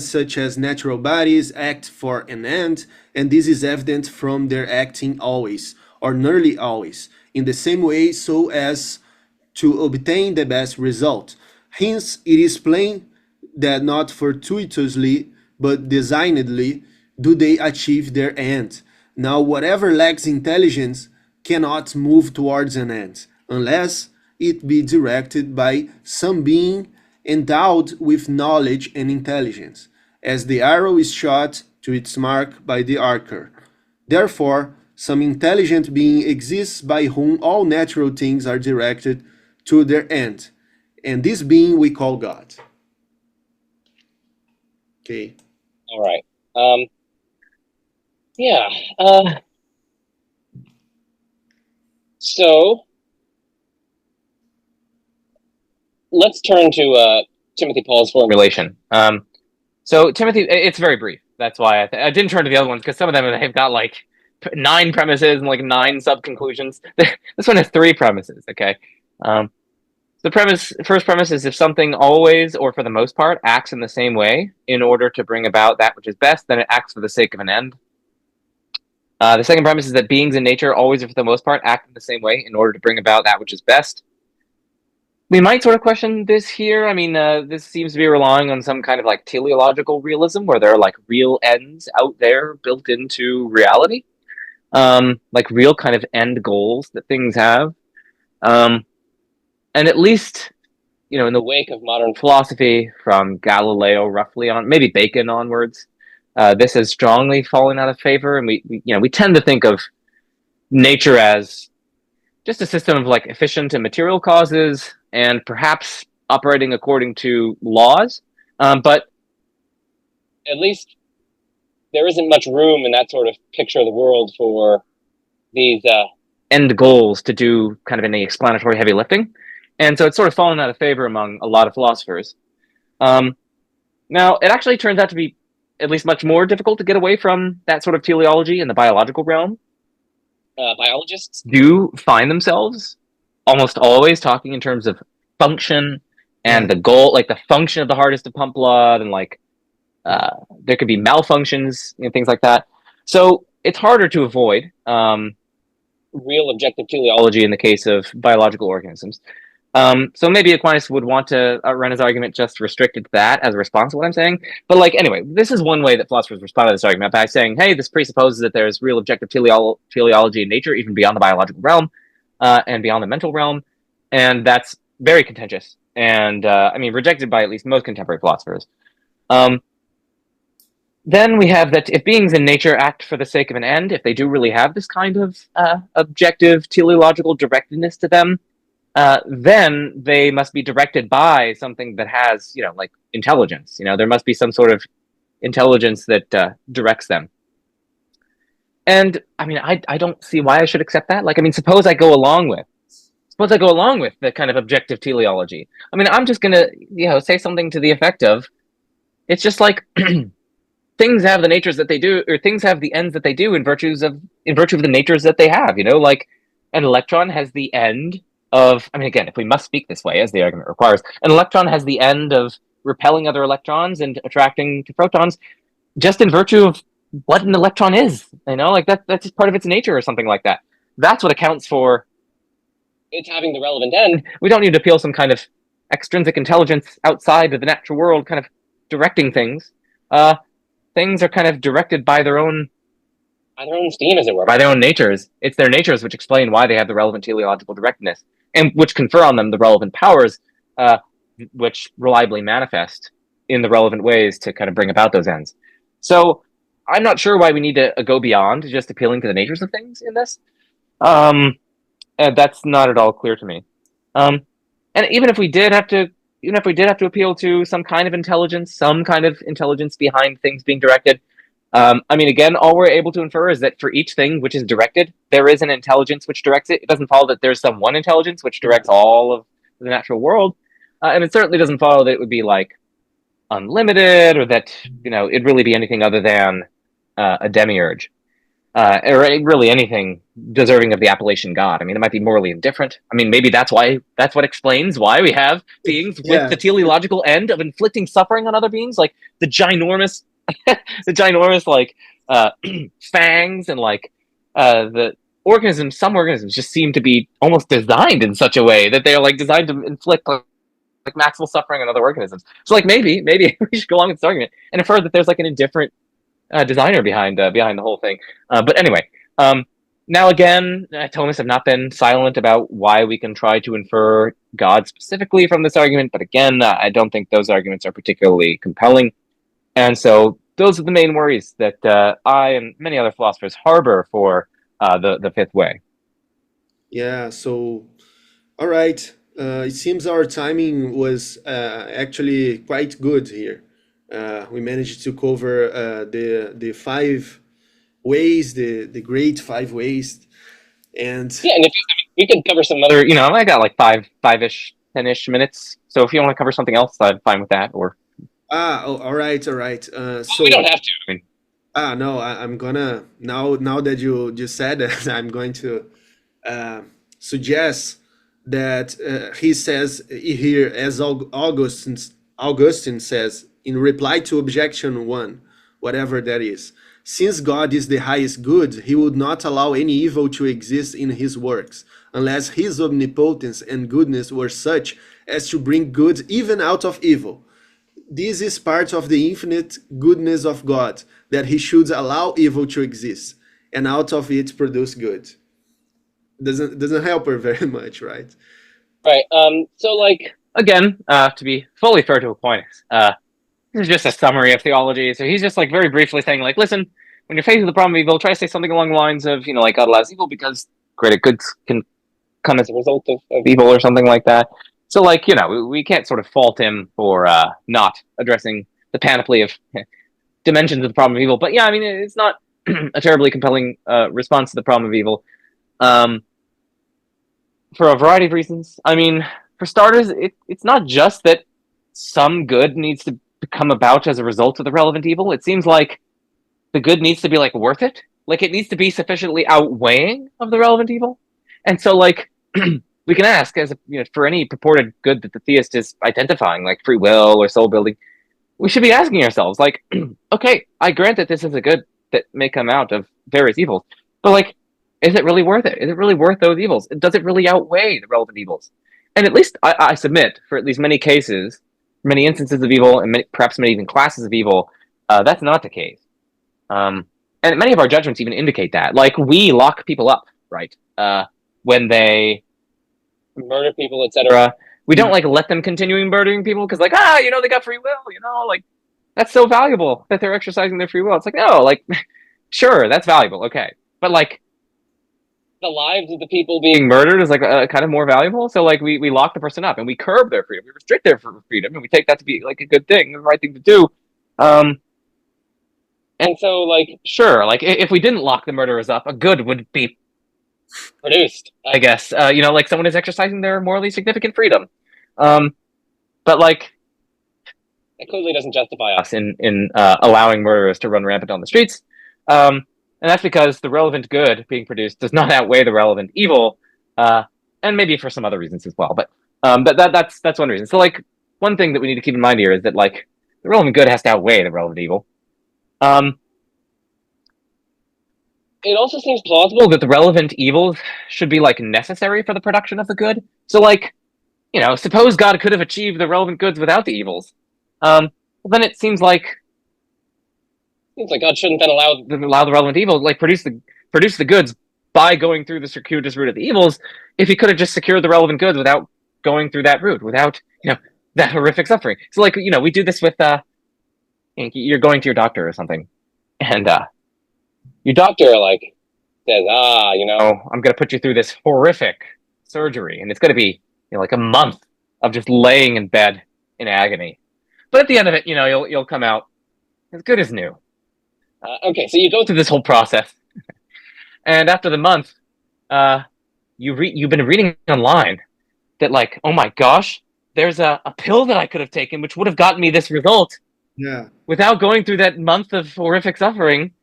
Speaker 1: such as natural bodies, act for an end, and this is evident from their acting always, or nearly always, in the same way so as to obtain the best result. Hence, it is plain that not fortuitously, but designedly, do they achieve their end. Now, whatever lacks intelligence cannot move towards an end, unless it be directed by some being endowed with knowledge and intelligence, as the arrow is shot to its mark by the archer. Therefore, some intelligent being exists by whom all natural things are directed to their end. And this being we call God. Okay.
Speaker 2: All right. Yeah. So let's turn to Timothy Paul's formulation. So Timothy, it's very brief. That's why I didn't turn to the other ones, because some of them have got like 9 premises and like 9 sub-conclusions. This one has 3 premises, okay? The first premise is, if something always, or for the most part, acts in the same way in order to bring about that which is best, then it acts for the sake of an end. The second premise is that beings in nature always, or for the most part, act in the same way in order to bring about that which is best. We might sort of question this here. I mean, this seems to be relying on some kind of like teleological realism, where there are like real ends out there built into reality, like real kind of end goals that things have. And at least, in the wake of modern philosophy, from Galileo roughly on, maybe Bacon onwards, this has strongly fallen out of favor, and we tend to think of nature as just a system of like efficient and material causes, and perhaps operating according to laws. But at least there isn't much room in that sort of picture of the world for these end goals to do kind of any explanatory heavy lifting. And so it's sort of fallen out of favor among a lot of philosophers. Now, it actually turns out to be at least much more difficult to get away from that sort of teleology in the biological realm. Biologists do find themselves almost always talking in terms of function and the goal, like the function of the heart is to pump blood, and like there could be malfunctions and things like that. So it's harder to avoid real objective teleology in the case of biological organisms. So maybe Aquinas would want to run his argument just restricted to that as a response to what I'm saying. But like, anyway, this is one way that philosophers respond to this argument, by saying, hey, this presupposes that there's real objective teleology in nature, even beyond the biological realm and beyond the mental realm. And that's very contentious, and rejected by at least most contemporary philosophers. Then we have that if beings in nature act for the sake of an end, if they do really have this kind of objective teleological directedness to them, then they must be directed by something that has, like intelligence. There must be some sort of intelligence that directs them. And I don't see why I should accept that. Like, suppose I go along with the kind of objective teleology. I'm just gonna, say something to the effect of, it's just like things have the natures that they do, or things have the ends that they do in virtue of the natures that they have. Like an electron has the end of, again, if we must speak this way, as the argument requires, an electron has the end of repelling other electrons and attracting to protons, just in virtue of what an electron is. Like that's just part of its nature, or something like that. That's what accounts for it's having the relevant end. We don't need to feel some kind of extrinsic intelligence outside of the natural world kind of directing things. Things are kind of directed by their own steam, as it were, by their own natures. It's their natures which explain why they have the relevant teleological directness, and which confer on them the relevant powers, which reliably manifest in the relevant ways to kind of bring about those ends. So I'm not sure why we need to go beyond just appealing to the natures of things in this. And that's not at all clear to me. And even if we did have to appeal to some kind of intelligence behind things being directed, again, all we're able to infer is that for each thing which is directed, there is an intelligence which directs it. It doesn't follow that there's some one intelligence which directs all of the natural world. And it certainly doesn't follow that it would be like unlimited, or that, it'd really be anything other than a demiurge. Or really anything deserving of the appellation God. It might be morally indifferent. Maybe that's what explains why we have beings with the teleological end of inflicting suffering on other beings, like the ginormous, like fangs, and like the organisms. Some organisms just seem to be almost designed in such a way that they are like designed to inflict like maximal suffering on other organisms. So like maybe we should go along with this argument and infer that there's like an indifferent designer behind the whole thing. But anyway, now again, Thomas have not been silent about why we can try to infer God specifically from this argument. But again, I don't think those arguments are particularly compelling. And so those are the main worries that I and many other philosophers harbor for the fifth way.
Speaker 1: Yeah. So, all right. It seems our timing was actually quite good here. We managed to cover the five ways, the great five ways, and
Speaker 2: Yeah, and if you, I mean, we could cover some other, I got like five-ish, 10-ish minutes. So if you want to cover something else, I'm fine with that. Or
Speaker 1: oh, all right, all right.
Speaker 2: we don't
Speaker 1: So
Speaker 2: have to. I mean,
Speaker 1: no, I'm gonna now that you just said that, I'm going to uh, suggest that he says here, as Augustine says in reply to objection one, whatever that is. Since God is the highest good, he would not allow any evil to exist in his works, unless his omnipotence and goodness were such as to bring good even out of evil. This is part of the infinite goodness of God, that he should allow evil to exist, and out of it produce good. Doesn't help her very much, right?
Speaker 2: right. So like again, to be fully fair to Aquinas, this is just a summary of theology. So he's just like very briefly saying, like, listen, when you're faced with the problem of evil, try to say something along the lines of, like God allows evil because greater goods can come as a result of evil or something like that. So like, we can't sort of fault him for not addressing the panoply of dimensions of the problem of evil. But yeah, I mean, it's not a terribly compelling response to the problem of evil. For a variety of reasons. I mean, for starters, it's not just that some good needs to come about as a result of the relevant evil. It seems like the good needs to be like worth it. Like it needs to be sufficiently outweighing of the relevant evil. And so like we can ask as for any purported good that the theist is identifying, like free will or soul building, we should be asking ourselves, like, okay, I grant that this is a good that may come out of various evils, but like, is it really worth it? Is it really worth those evils? Does it really outweigh the relevant evils? And at least I submit, for at least many cases, many instances of evil, and perhaps many even classes of evil, that's not the case. And many of our judgments even indicate that. Like, we lock people up, right? When they murder people, etc. We don't like let them continuing murdering people because, like, they got free will, like that's so valuable that they're exercising their free will. It's like, no, like, sure, that's valuable, okay, but like the lives of the people being murdered is like kind of more valuable. So like we lock the person up and we curb their freedom, we restrict their freedom, and we take that to be like a good thing, the right thing to do. And so like sure, like if we didn't lock the murderers up, a good would be produced, I guess. Like someone is exercising their morally significant freedom. But like it clearly doesn't justify us in allowing murderers to run rampant on the streets. And that's because the relevant good being produced does not outweigh the relevant evil, and maybe for some other reasons as well. But that's one reason. So like one thing that we need to keep in mind here is that like the relevant good has to outweigh the relevant evil. It also seems plausible that the relevant evils should be like necessary for the production of the good. So like, suppose God could have achieved the relevant goods without the evils. Well, then it seems like God shouldn't then allow the relevant evil like produce the goods by going through the circuitous route of the evils. If he could have just secured the relevant goods without going through that route, without that horrific suffering. So like we do this with you're going to your doctor or something, and your doctor like says, I'm going to put you through this horrific surgery, and it's going to be like a month of just laying in bed in agony. But at the end of it, you'll come out as good as new. Okay, so you go through this whole process, and after the month, you've been reading online that like, oh my gosh, there's a pill that I could have taken which would have gotten me this result.
Speaker 1: Yeah.
Speaker 2: Without going through that month of horrific suffering.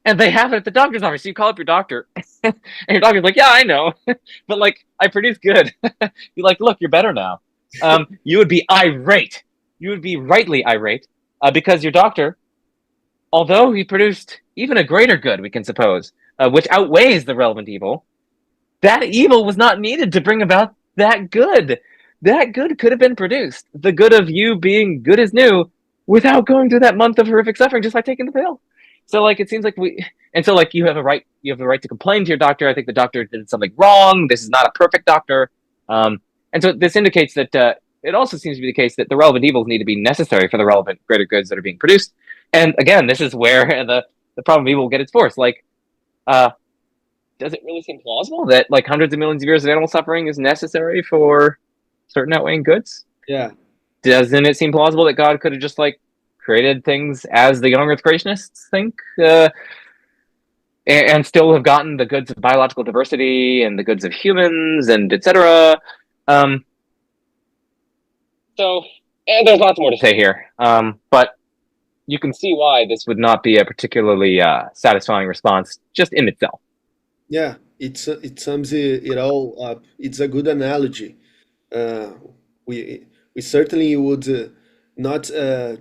Speaker 2: And they have it at the doctor's office. So you call up your doctor, and your doctor's like, "Yeah, I know, but like, I produce good." You're like, "Look, you're better now." You would be irate. You would be rightly irate because your doctor, although he produced even a greater good, we can suppose, which outweighs the relevant evil, that evil was not needed to bring about that good. That good could have been produced. The good of you being good as new without going through that month of horrific suffering just by taking the pill. So like it seems like you have the right to complain to your doctor. I think the doctor did something wrong. This is not a perfect doctor. And so this indicates that it also seems to be the case that the relevant evils need to be necessary for the relevant greater goods that are being produced. And again, this is where the problem of evil will get its force. Like, does it really seem plausible that like hundreds of millions of years of animal suffering is necessary for certain outweighing goods.
Speaker 1: Yeah.
Speaker 2: Doesn't it seem plausible that God could have just like created things as the young Earth creationists think, and still have gotten the goods of biological diversity and the goods of humans and etc. Um, so, and there's lots more to say here, but you can see why this would not be a particularly satisfying response just in itself.
Speaker 1: Yeah, it sums it all up. It's a good analogy. Uh, we certainly would not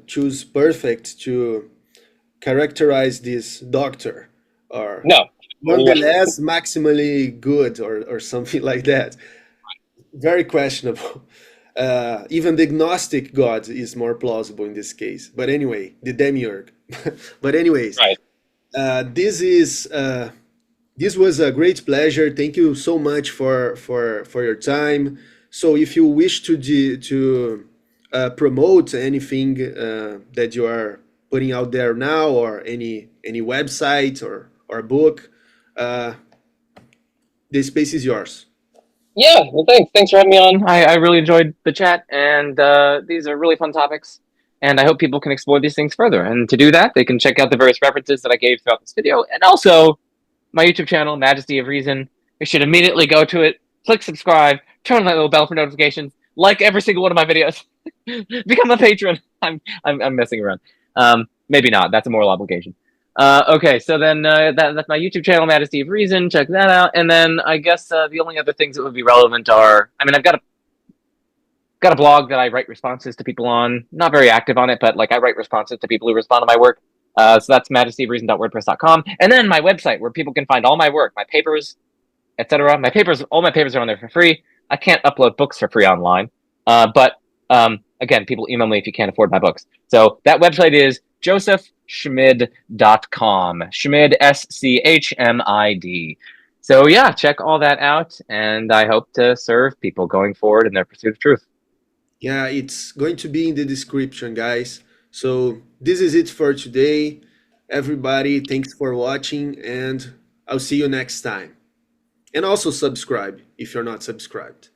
Speaker 1: choose perfect to characterize this doctor, or
Speaker 2: No.
Speaker 1: nonetheless maximally good, or something like that. Very questionable. Even the agnostic God is more plausible in this case. But anyway, the demiurge. But anyways,
Speaker 2: Right.
Speaker 1: this is this was a great pleasure. Thank you so much for your time. So if you wish to promote anything that you are putting out there now, or any website or book, uh, the space is yours.
Speaker 2: Yeah, well, thanks for having me on. I really enjoyed the chat, and these are really fun topics. And I hope people can explore these things further. And to do that, they can check out the various references that I gave throughout this video, and also my YouTube channel, Majesty of Reason. You should immediately go to it, click subscribe, turn on that little bell for notifications, like every single one of my videos, become a patron. I'm messing around. Maybe not. That's a moral obligation. Okay, so then that's my YouTube channel, Majesty of Reason. Check that out. And then I guess the only other things that would be relevant are, I mean, I've got a blog that I write responses to people on. Not very active on it, but like I write responses to people who respond to my work. So that's majestyofreason.wordpress.com. And then my website where people can find all my work, my papers, etc. All my papers are on there for free. I can't upload books for free online. But again, people email me if you can't afford my books. So that website is josephschmid.com. Schmid, SCHMID. So yeah, check all that out, and I hope to serve people going forward in their pursuit of truth.
Speaker 1: Yeah, it's going to be in the description, guys. So this is it for today. Everybody, thanks for watching, and I'll see you next time. And also subscribe if you're not subscribed.